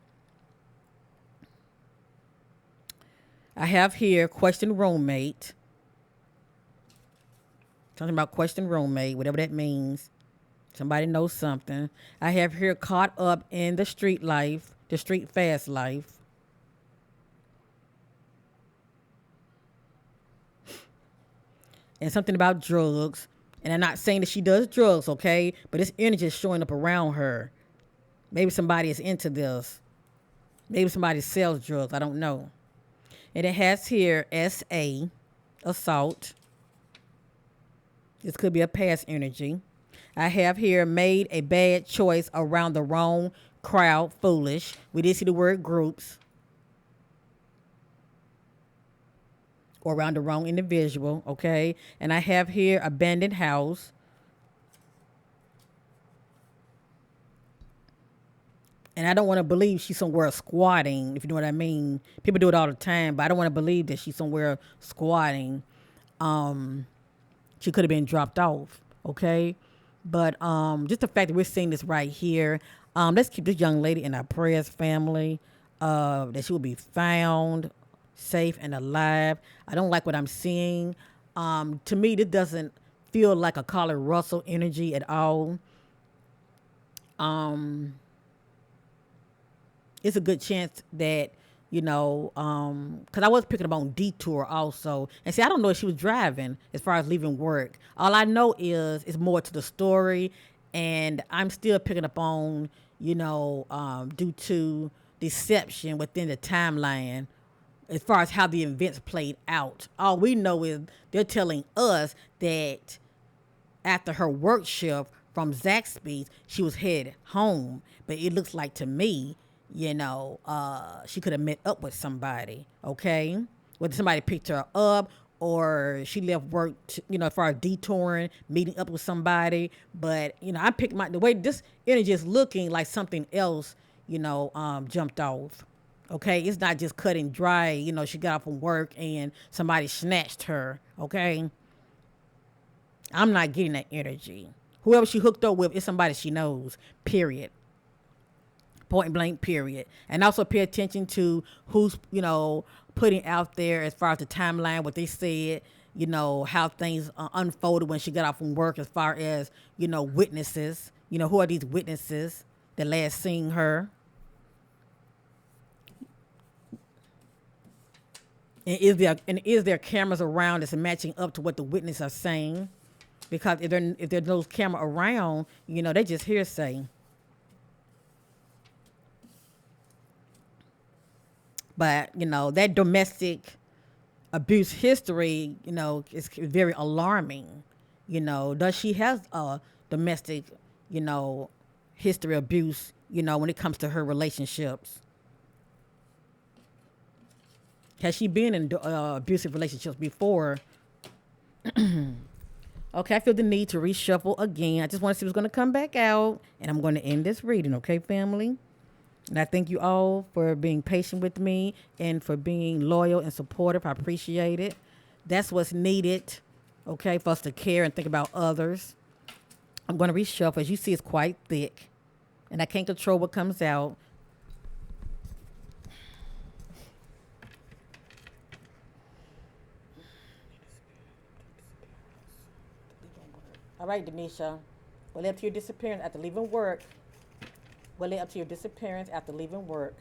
A: I have here question roommate. Talking about question roommate, whatever that means. Somebody knows something. I have here caught up in the street life, the street fast life. And something about drugs. And I'm not saying that she does drugs, okay? But this energy is showing up around her. Maybe somebody is into this. Maybe somebody sells drugs. I don't know. And it has here SA, assault. This could be a past energy. I have here made a bad choice around the wrong crowd, foolish. We did see the word groups. Or around the wrong individual, okay? And I have here abandoned house. And I don't want to believe she's somewhere squatting, if you know what I mean. People do it all the time, but I don't want to believe that she's somewhere squatting. She could have been dropped off, okay? But just the fact that we're seeing this right here, let's keep this young lady in our prayers, family, that she will be found safe and alive. I don't like what I'm seeing. To me, this doesn't feel like a Colin Russell energy at all. It's a good chance that, because I was picking up on detour also. And see, I don't know if she was driving as far as leaving work. All I know is it's more to the story. And I'm still picking up on, due to deception within the timeline. as far as how the events played out. All we know is they're telling us that after her work shift from Zaxby's, she was headed home. But it looks like to me, she could have met up with somebody, okay? Whether somebody picked her up or she left work, as far as detouring, meeting up with somebody. But, I picked the way this energy is looking like something else, jumped off. Okay, it's not just cut and dry. She got off from work and somebody snatched her. Okay, I'm not getting that energy. Whoever she hooked up with is somebody she knows. Period. Point blank. Period. And also pay attention to who's putting out there as far as the timeline, what they said. How things unfolded when she got off from work, as far as witnesses. Who are these witnesses that last seen her? And is there cameras around that's matching up to what the witnesses are saying? Because if there's no camera around, they just hearsay. But that domestic abuse history, is very alarming. Does she have a domestic, history of abuse? When it comes to her relationships. Has she been in abusive relationships before? Okay, I feel the need to reshuffle again. I just want to see what's going to come back out. And I'm going to end this reading, okay, family? And I thank you all for being patient with me and for being loyal and supportive. I appreciate it. That's what's needed, okay, for us to care and think about others. I'm going to reshuffle. As you see, it's quite thick. And I can't control what comes out. All right, Deneisah. Well, up to your disappearance after leaving work. Well, up to your disappearance after leaving work.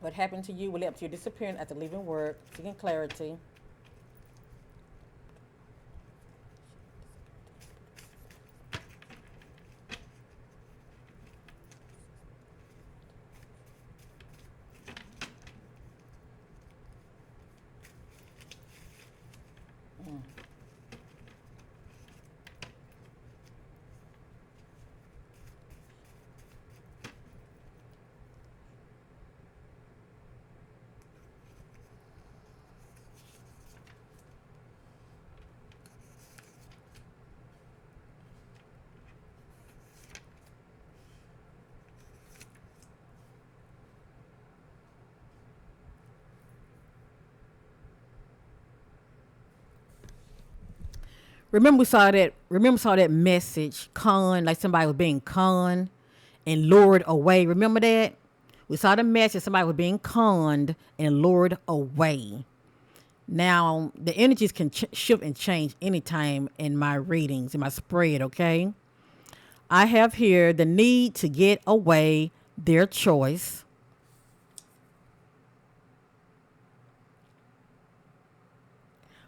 A: What happened to you? Well, up to your disappearance after leaving work. Seeking clarity. Remember we saw that message, con, like somebody was being conned and lured away. Remember that? We saw the message, somebody was being conned and lured away. Now, the energies can shift and change anytime in my readings, in my spread, okay? I have here the need to get away, their choice.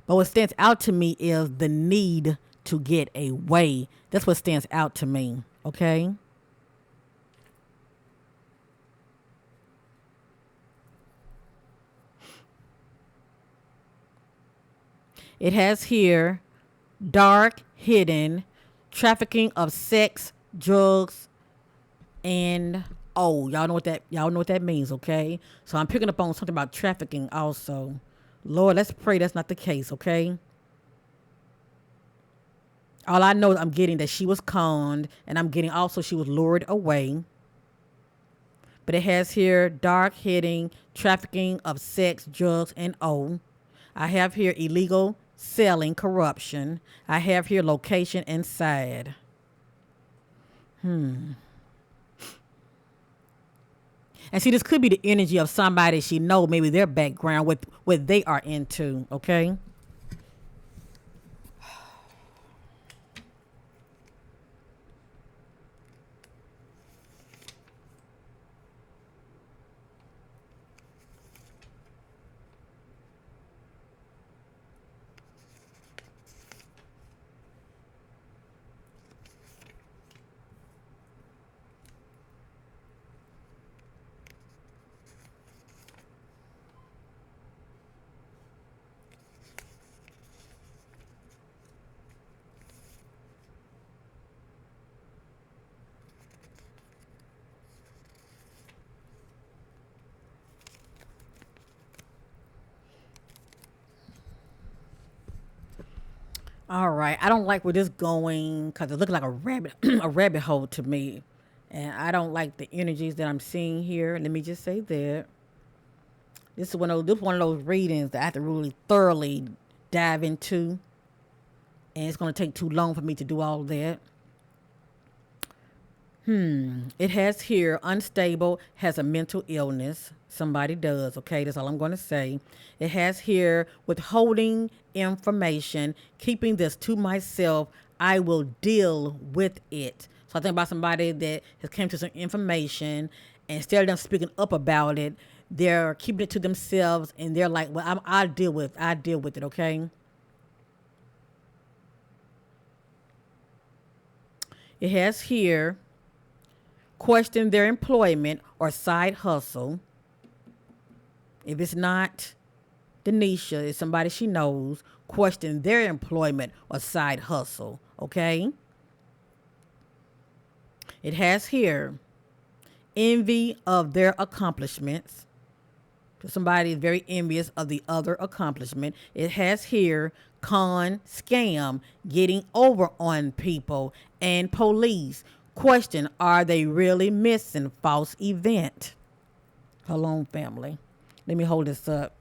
A: But what stands out to me is the need to get away. That's what stands out to me, okay? It has here dark, hidden, trafficking of sex, drugs, and y'all know what that means, okay? So I'm picking up on something about trafficking also. Lord, let's pray that's not the case, okay? All I know is I'm getting that she was conned, and I'm getting also she was lured away. But it has here dark, hidden, trafficking of sex, drugs, and I have here illegal selling, corruption. I have here location and sad. And see, this could be the energy of somebody she know, maybe their background, what they are into, okay? All right. I don't like where this going because it looks like a rabbit, a rabbit hole to me, and I don't like the energies that I'm seeing here. Let me just say that this one of those readings that I have to really thoroughly dive into, and it's going to take too long for me to do all that. It has here unstable, has a mental illness. Somebody does, okay? That's all I'm going to say. It has here withholding information, keeping this to myself. I will deal with it. So I think about somebody that has came to some information, and instead of them speaking up about it, they're keeping it to themselves, and they're like, "Well, I deal with it." Okay. It has here question their employment or side hustle. If it's not Deneisah, it's somebody she knows, question their employment or side hustle. Okay? It has here envy of their accomplishments. So somebody is very envious of the other accomplishment. It has here scam, getting over on people, and police. Question, are they really missing false event? Hold on, family. Let me hold this up.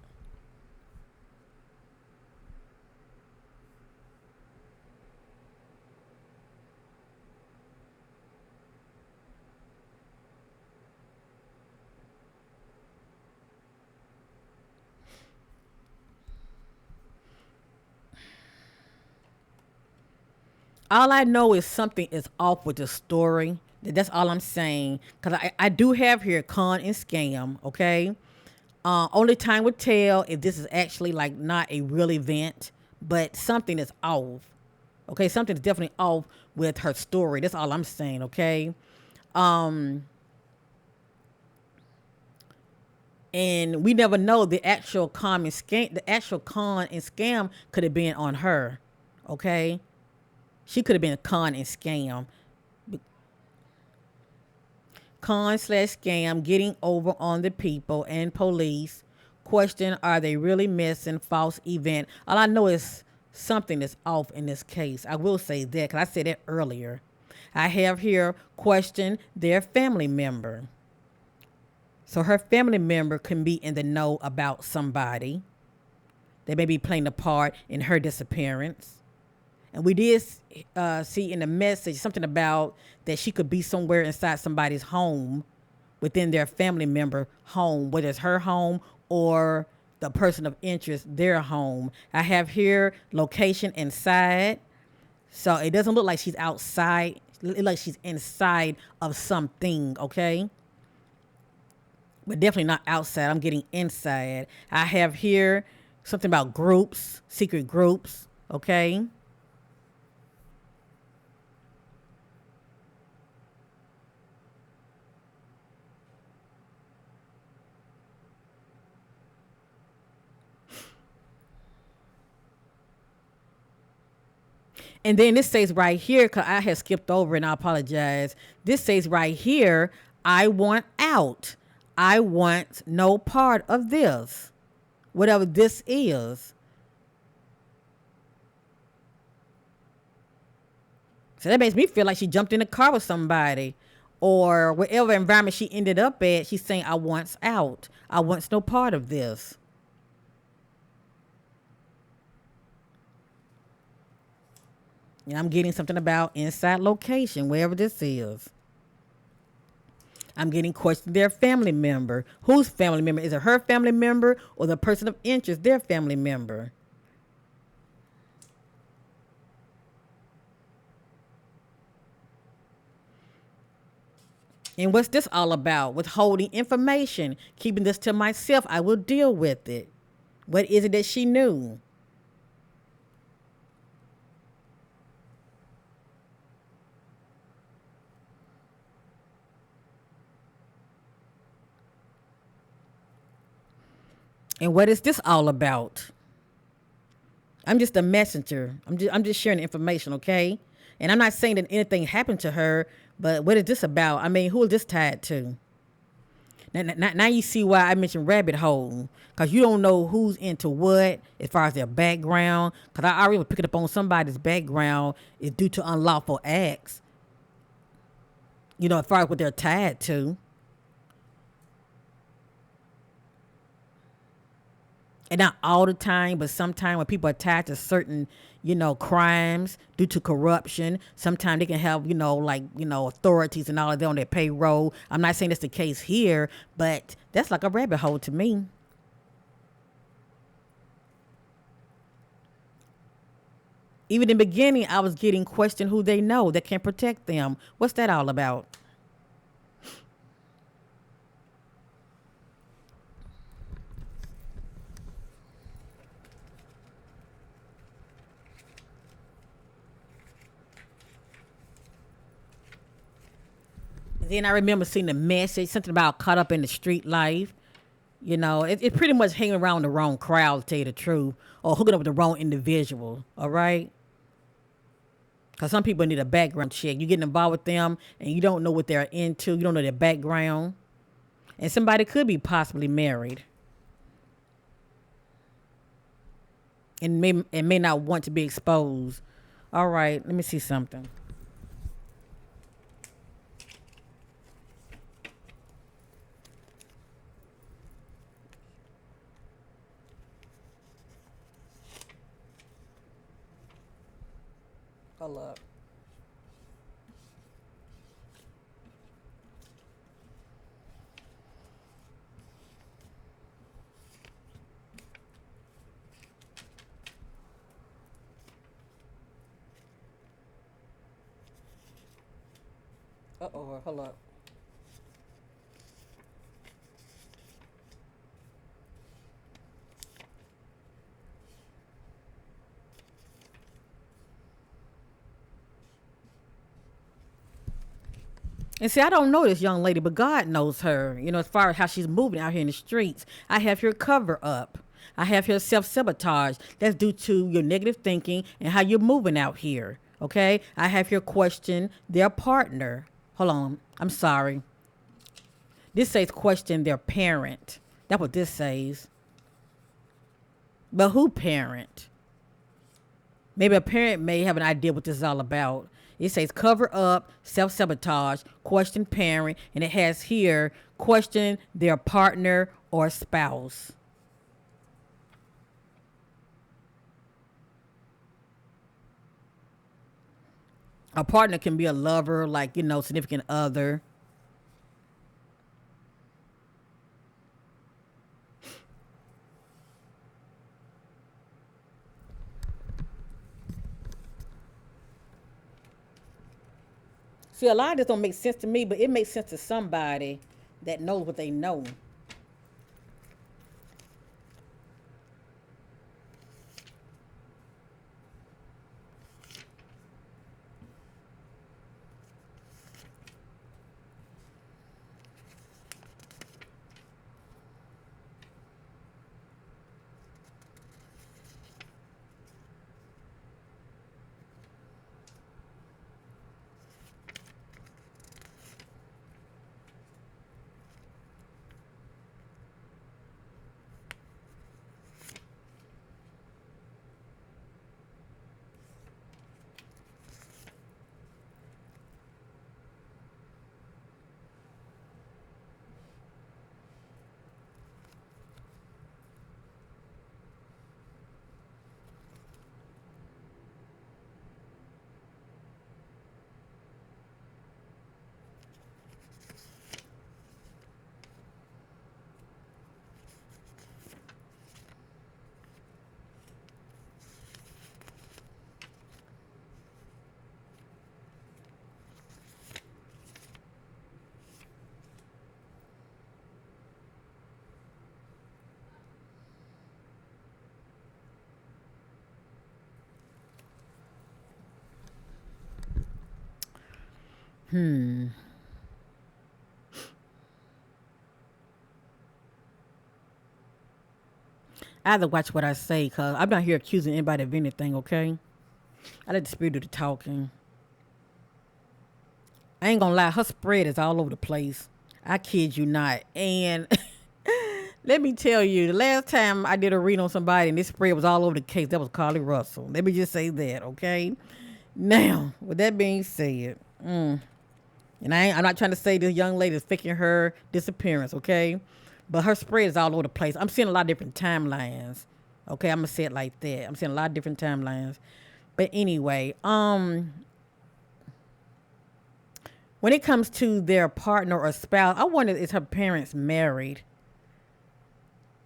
A: All I know is something is off with the story. That's all I'm saying. Because I do have here con and scam, okay? Only time would tell if this is actually like not a real event, but something is off. Okay, something's definitely off with her story. That's all I'm saying, okay? Um, and we never know the actual con and scam. The actual con and scam could have been on her, okay? She could have been a con and scam. Con/scam, getting over on the people and police. Question, are they really missing false event? All I know is something is off in this case. I will say that because I said it earlier. I have here question their family member. So her family member can be in the know about somebody. They may be playing a part in her disappearance. And we did see in the message something about that she could be somewhere inside somebody's home, within their family member home, whether it's her home or the person of interest, their home. I have here location inside. So it doesn't look like she's outside. It looks like she's inside of something, okay? But definitely not outside. I'm getting inside. I have here something about groups, secret groups, okay? And then this says right here, because I had skipped over and I apologize. This says right here, I want out. I want no part of this, whatever this is. So that makes me feel like she jumped in the car with somebody, or whatever environment she ended up at. She's saying, I wants out. I wants no part of this. And I'm getting something about inside location, wherever this is. I'm getting questioned their family member. Whose family member? Is it her family member or the person of interest, their family member? And what's this all about? Withholding information, keeping this to myself. I will deal with it. What is it that she knew? And what is this all about? I'm just a messenger. I'm just sharing information, okay? And I'm not saying that anything happened to her, but what is this about? I mean, who is this tied to? Now you see why I mentioned rabbit hole, because you don't know who's into what as far as their background. Because I already was picking up on somebody's background is due to unlawful acts. As far as what they're tied to. And not all the time, but sometimes when people are tied to certain, crimes due to corruption, sometimes they can have, authorities and all of that on their payroll. I'm not saying that's the case here, but that's like a rabbit hole to me. Even in the beginning, I was getting questioned who they know that can protect them. What's that all about? Then I remember seeing the message, something about caught up in the street life. It pretty much hanging around the wrong crowd, to tell you the truth, or hooking up with the wrong individual, all right? Because some people need a background check. You getting involved with them and you don't know what they're into, you don't know their background. And somebody could be possibly married and may not want to be exposed. All right, let me see something. Hold up. Uh-oh, hold up. And see, I don't know this young lady, but God knows her, as far as how she's moving out here in the streets. I have here cover up. I have here self sabotage. That's due to your negative thinking and how you're moving out here. Okay? I have here question their partner. Hold on. I'm sorry. This says question their parent. That's what this says. But who parent? Maybe a parent may have an idea what this is all about. It says cover up, self-sabotage, question parent, and it has here question their partner or spouse. A partner can be a lover, like, significant other. See, a lot of this don't make sense to me, but it makes sense to somebody that knows what they know. I have to watch what I say because I'm not here accusing anybody of anything, okay? I let the spirit do the talking. I ain't gonna lie, her spread is all over the place. I kid you not. And let me tell you, the last time I did a read on somebody and this spread was all over the case, that was Carly Russell. Let me just say that, okay? Now, with that being said, and I'm not trying to say this young lady is faking her disappearance, okay? But her spread is all over the place. I'm seeing a lot of different timelines. Okay, I'm gonna say it like that. I'm seeing a lot of different timelines. But anyway, when it comes to their partner or spouse, I wonder is her parents married?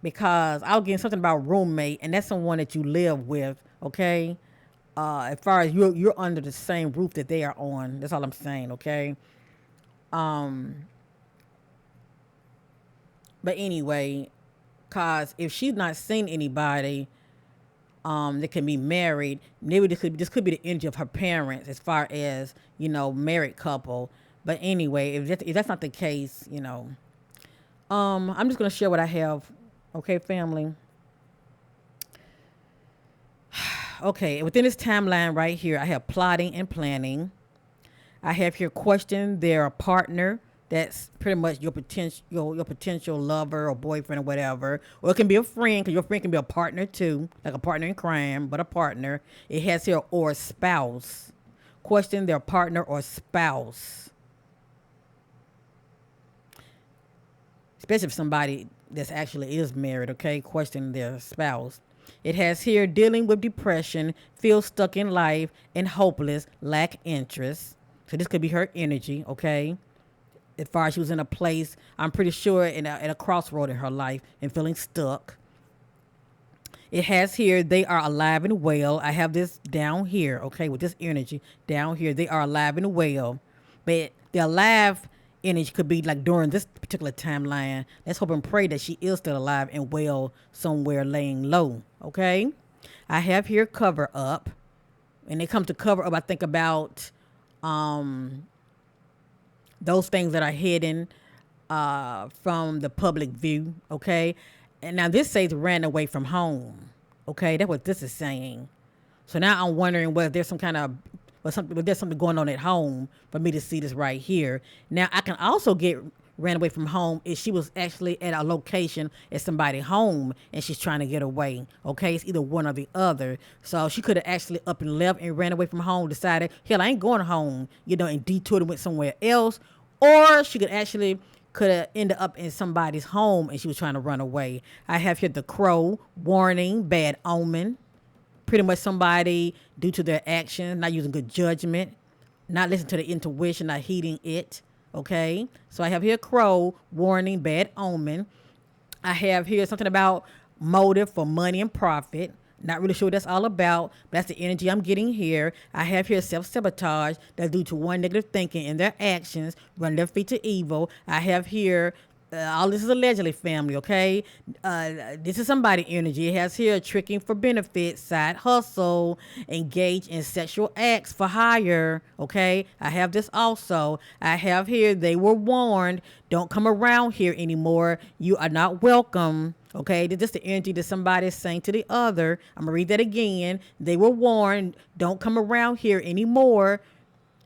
A: Because I was getting something about roommate, and that's someone that you live with, okay? As far as you're under the same roof that they are on. That's all I'm saying, okay? But anyway, cause if she's not seen anybody that can be married, maybe this could be the energy of her parents as far as, married couple. But anyway, if that's not the case, I'm just gonna share what I have. Okay, family. Okay, within this timeline right here, I have plotting and planning. I have here question their partner. That's pretty much your potential lover or boyfriend or whatever. Or it can be a friend, because your friend can be a partner too, like a partner in crime, but a partner. It has here or spouse. Question their partner or spouse. Especially if somebody that's actually is married, okay? Question their spouse. It has here dealing with depression, feel stuck in life, and hopeless, lack interest. So this could be her energy, okay? As far as she was in a place, I'm pretty sure at a crossroad in her life and feeling stuck. It has here, they are alive and well. I have this down here, okay, with this energy down here. They are alive and well. But the alive energy could be like during this particular timeline. Let's hope and pray that she is still alive and well somewhere laying low, okay? I have here cover up. When it comes to cover up, I think about those things that are hidden from the public view, okay? And now this says ran away from home, okay? That's what this is saying. So now I'm wondering whether there's whether there's something going on at home for me to see this right here. Now I can also get ran away from home if she was actually at a location at somebody's home and she's trying to get away. Okay, it's either one or the other. So she could have actually up and left and ran away from home, decided, hell, I ain't going home, and detoured and went somewhere else. Or she could have ended up in somebody's home and she was trying to run away. I have here the crow, warning, bad omen. Pretty much somebody, due to their actions, not using good judgment, not listening to the intuition, not heeding it. Okay, so I have here crow, warning, bad omen. I have here something about motive for money and profit. Not really sure what that's all about, but that's the energy I'm getting here. I have here self-sabotage that's due to one negative thinking in their actions, run their feet to evil. I have here, all this is allegedly family, okay? This is somebody energy. It has here tricking for benefit, side hustle, engage in sexual acts for hire, okay? I have this also. I have here, they were warned, don't come around here anymore. You are not welcome. Okay, this is the energy that somebody is saying to the other. I'm going to read that again. They were warned, don't come around here anymore.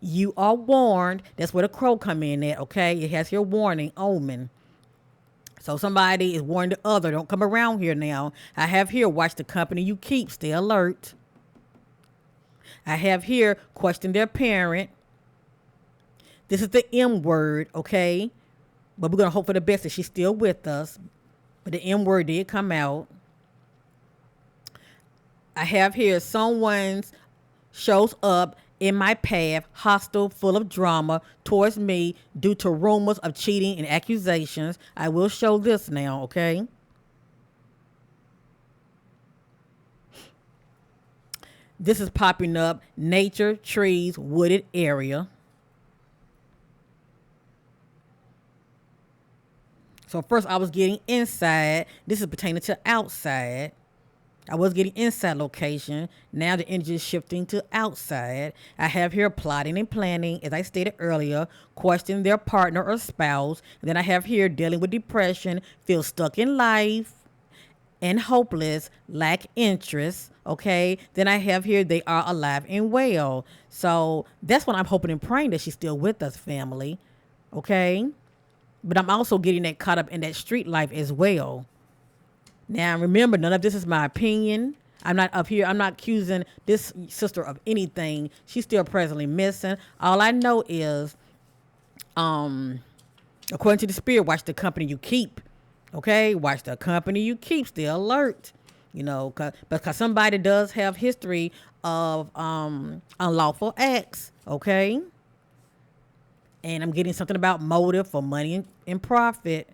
A: You are warned. That's where the crow come in at, okay? It has your warning, omen. So somebody is warning the other, don't come around here now. I have here, watch the company you keep, stay alert. I have here, question their parent. This is the M word, okay? But we're going to hope for the best that she's still with us. But the M word did come out. I have here someone shows up in my path, hostile, full of drama towards me due to rumors of cheating and accusations. I will show this now, okay? This is popping up. Nature, trees, wooded area. So first I was getting inside. This is pertaining to outside. I was getting inside location. Now the energy is shifting to outside. I have here plotting and planning, as I stated earlier, question their partner or spouse. And then I have here dealing with depression, feel stuck in life and hopeless, lack interest. Okay. Then I have here they are alive and well. So that's what I'm hoping and praying, that she's still with us, family. Okay. but I'm also getting that caught up in that street life as well. Now, remember, none of this is my opinion. I'm not up here. I'm not accusing this sister of anything. She's still presently missing. All I know is, according to the spirit, watch the company you keep. Okay, watch the company you keep. Stay alert. Because somebody does have history of unlawful acts. Okay, and I'm getting something about motive for money and profit.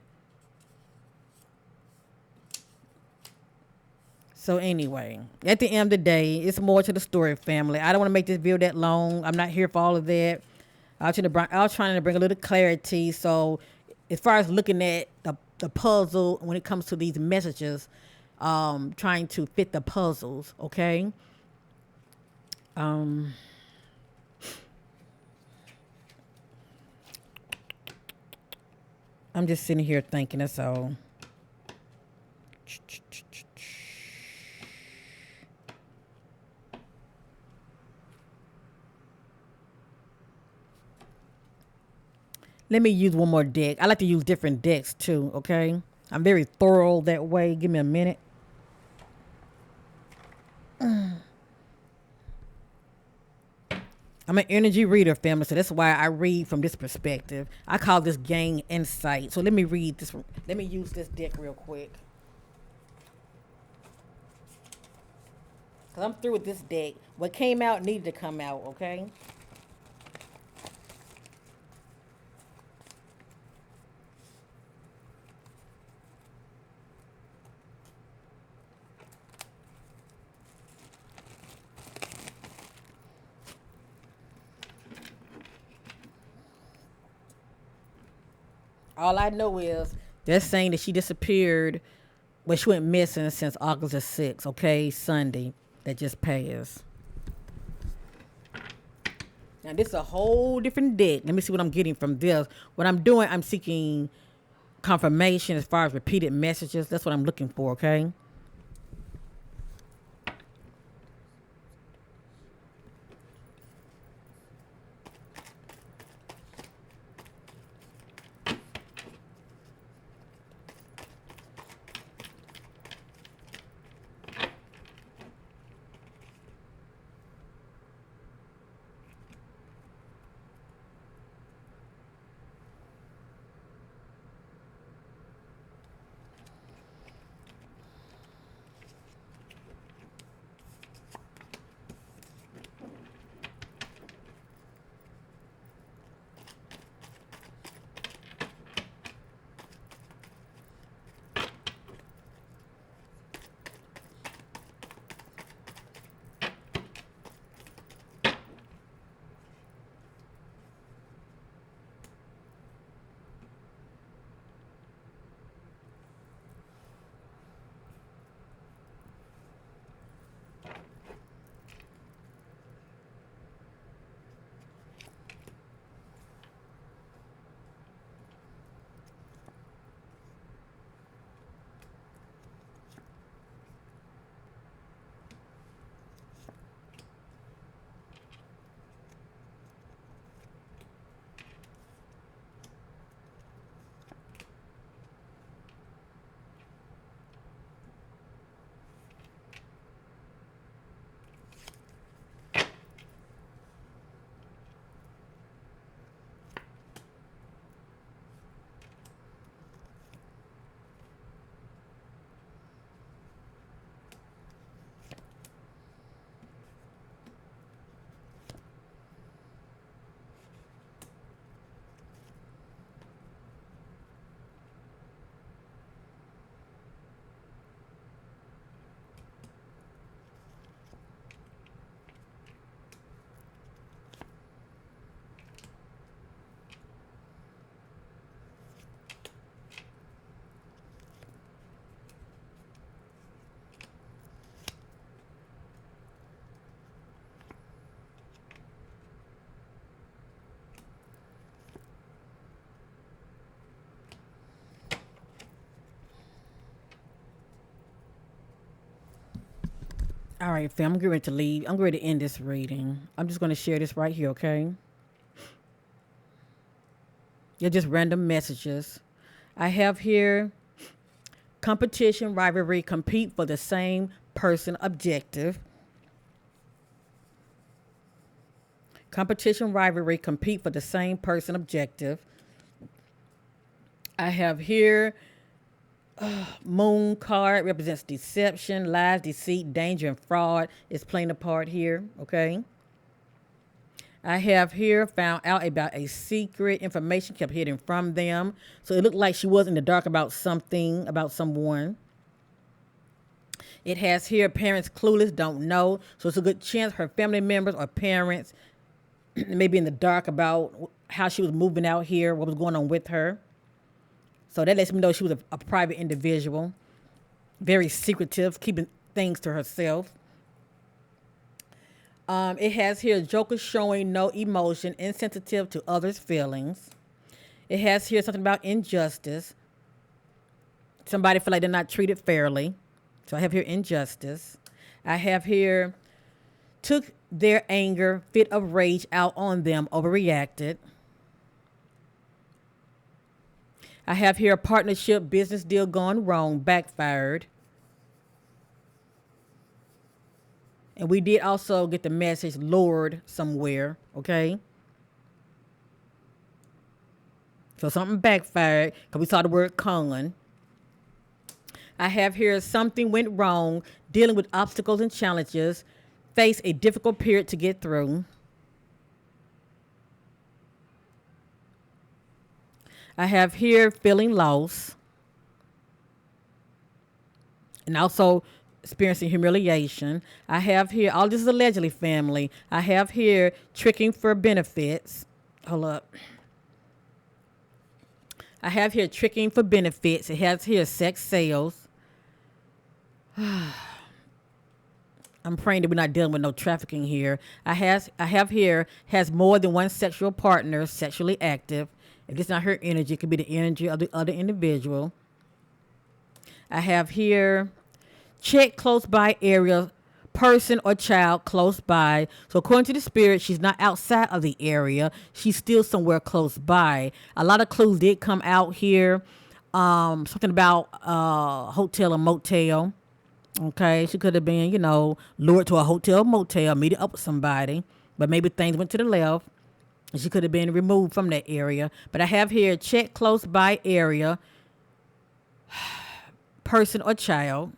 A: So anyway, at the end of the day, it's more to the story, family. I don't want to make this video that long. I'm not here for all of that. I was trying to bring a little clarity. So as far as looking at the puzzle when it comes to these messages, trying to fit the puzzles, okay? Um, I'm just sitting here thinking, that's all. Let me use one more deck. I like to use different decks too, okay? I'm very thorough that way. Give me a minute. I'm an energy reader, family, so that's why I read from this perspective. I call this gain insight. So let me read this. Let me use this deck real quick. Because I'm through with this deck. What came out needed to come out, okay? All I know is they're saying that she disappeared. Well, she went missing since August the 6th, okay? Sunday that just passed. Now, this is a whole different deck. Let me see what I'm getting from this. What I'm doing, I'm seeking confirmation as far as repeated messages. That's what I'm looking for, okay? All right, fam, I'm getting ready to leave. I'm ready to end this reading. I'm just going to share this right here, okay? They're just random messages. I have here competition, rivalry, compete for the same person objective. Competition, rivalry, compete for the same person objective. I have here moon card represents deception, lies, deceit, danger, and fraud is playing a part here. Okay. I have here found out about a secret information kept hidden from them. So it looked like she was in the dark about something, about someone. It has here parents clueless, don't know. So it's a good chance her family members or parents may be in the dark about how she was moving out here, what was going on with her. So that lets me know she was a private individual, very secretive, keeping things to herself. It has here Joker showing no emotion, insensitive to others' feelings. It has here something about injustice. Somebody feel like they're not treated fairly. So I have here injustice. I have here took their anger, fit of rage out on them, overreacted. I have here a partnership, business deal gone wrong, backfired. And we did also get the message lured somewhere, okay? So something backfired because we saw the word con. I have here something went wrong, dealing with obstacles and challenges, face a difficult period to get through. I have here feeling loss and also experiencing humiliation. I have here, all this is allegedly family. I have here tricking for benefits. Hold up. I have here tricking for benefits. It has here sex sales. I'm praying that we're not dealing with no trafficking here. I have here has more than one sexual partner, sexually active. If it's not her energy, it could be the energy of the other individual. I have here check close by area, person or child close by. So according to the spirit, she's not outside of the area. She's still somewhere close by. A lot of clues did come out here. Something about hotel or motel. Okay, she could have been, lured to a hotel, motel, meeting up with somebody. But maybe things went to the left. And she could have been removed from that area. But I have here check close by area, person or child.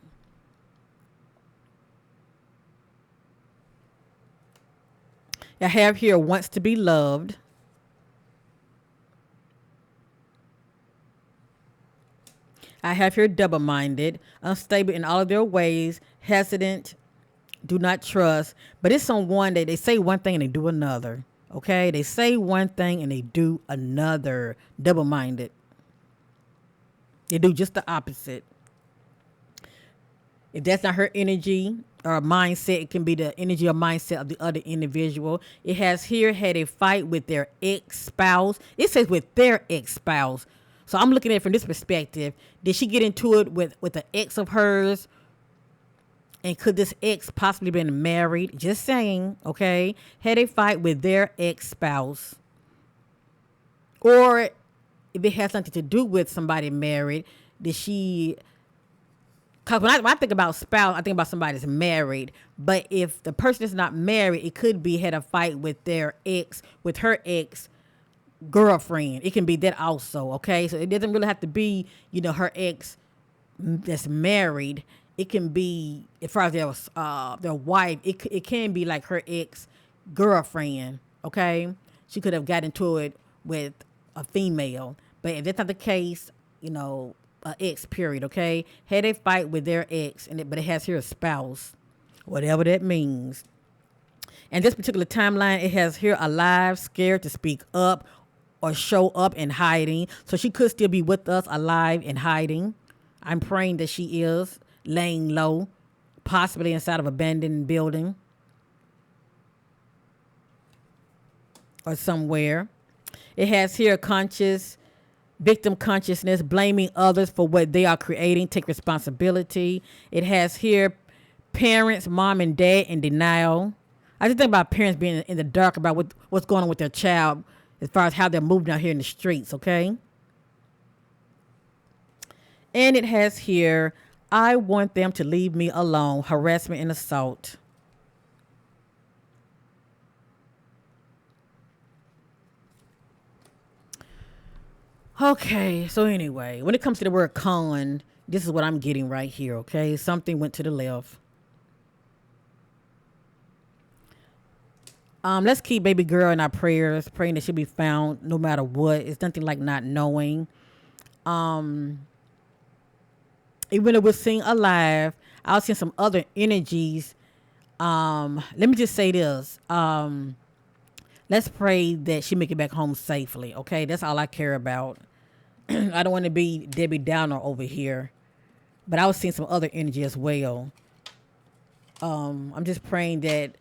A: I have here wants to be loved. I have here double-minded, unstable in all of their ways, hesitant, do not trust. But it's someone that they say one thing and they do another. Okay? They say one thing and they do another. Double-minded. They do just the opposite. If that's not her energy or mindset, it can be the energy or mindset of the other individual. It has here had a fight with their ex-spouse. It says with their ex-spouse. So I'm looking at it from this perspective. Did she get into it with an ex of hers? And could this ex possibly been married? Just saying, okay? Had a fight with their ex-spouse. Or if it has something to do with somebody married, did she... Because when I think about spouse, I think about somebody that's married. But if the person is not married, it could be had a fight with their ex, with her ex girlfriend. It can be that also, okay? So it doesn't really have to be, her ex that's married. It can be, as far as their wife, it can be like her ex girlfriend, okay? She could have got into it with a female. But if that's not the case, ex period, okay? Had a fight with their ex, but it has here a spouse, whatever that means. And this particular timeline, it has here alive, scared to speak up or show up in hiding. So she could still be with us alive and hiding. I'm praying that she is laying low, possibly inside of an abandoned building or somewhere. It has here victim consciousness, blaming others for what they are creating, take responsibility. It has here parents, mom and dad in denial. I just think about parents being in the dark about what's going on with their child, as far as how they're moving out here in the streets, okay? And it has here, I want them to leave me alone, harassment and assault. Okay, so anyway, when it comes to the word con, this is what I'm getting right here, okay? Something went to the left. Let's keep baby girl in our prayers, praying that she'll be found no matter what. It's nothing like not knowing. Um, Even though we're seeing alive, I was seeing some other energies. Let me just say this. Let's pray that she make it back home safely. Okay, that's all I care about. I don't want to be Debbie Downer over here, but I was seeing some other energy as well. I'm just praying that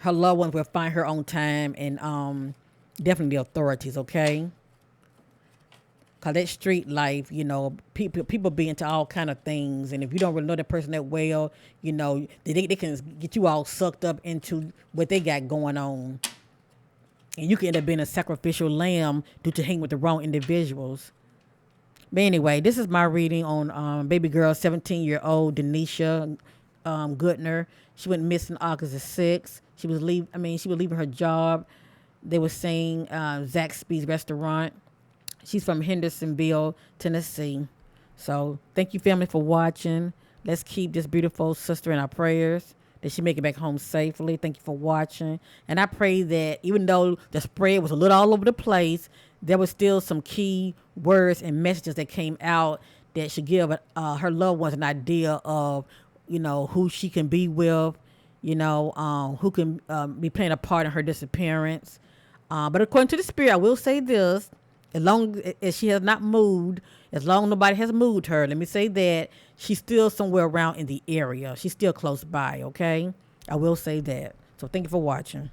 A: her loved ones will find her on time, and definitely the authorities. Okay. Cause that street life, people be into all kind of things, and if you don't really know that person that well, they can get you all sucked up into what they got going on, and you can end up being a sacrificial lamb due to hanging with the wrong individuals. But anyway, this is my reading on baby girl, 17-year-old Deneisah Goodner. She went missing August the 6th. She was leaving her job. They were saying Zaxby's restaurant. She's from Hendersonville, Tennessee. So thank you, family, for watching. Let's keep this beautiful sister in our prayers, that she make it back home safely. Thank you for watching. And I pray that even though the spread was a little all over the place, there was still some key words and messages that came out that should give her loved ones an idea of, who she can be with, who can be playing a part in her disappearance. But according to the spirit, I will say this. As long as she has not moved, as long as nobody has moved her, let me say that she's still somewhere around in the area. She's still close by, okay? I will say that. So thank you for watching.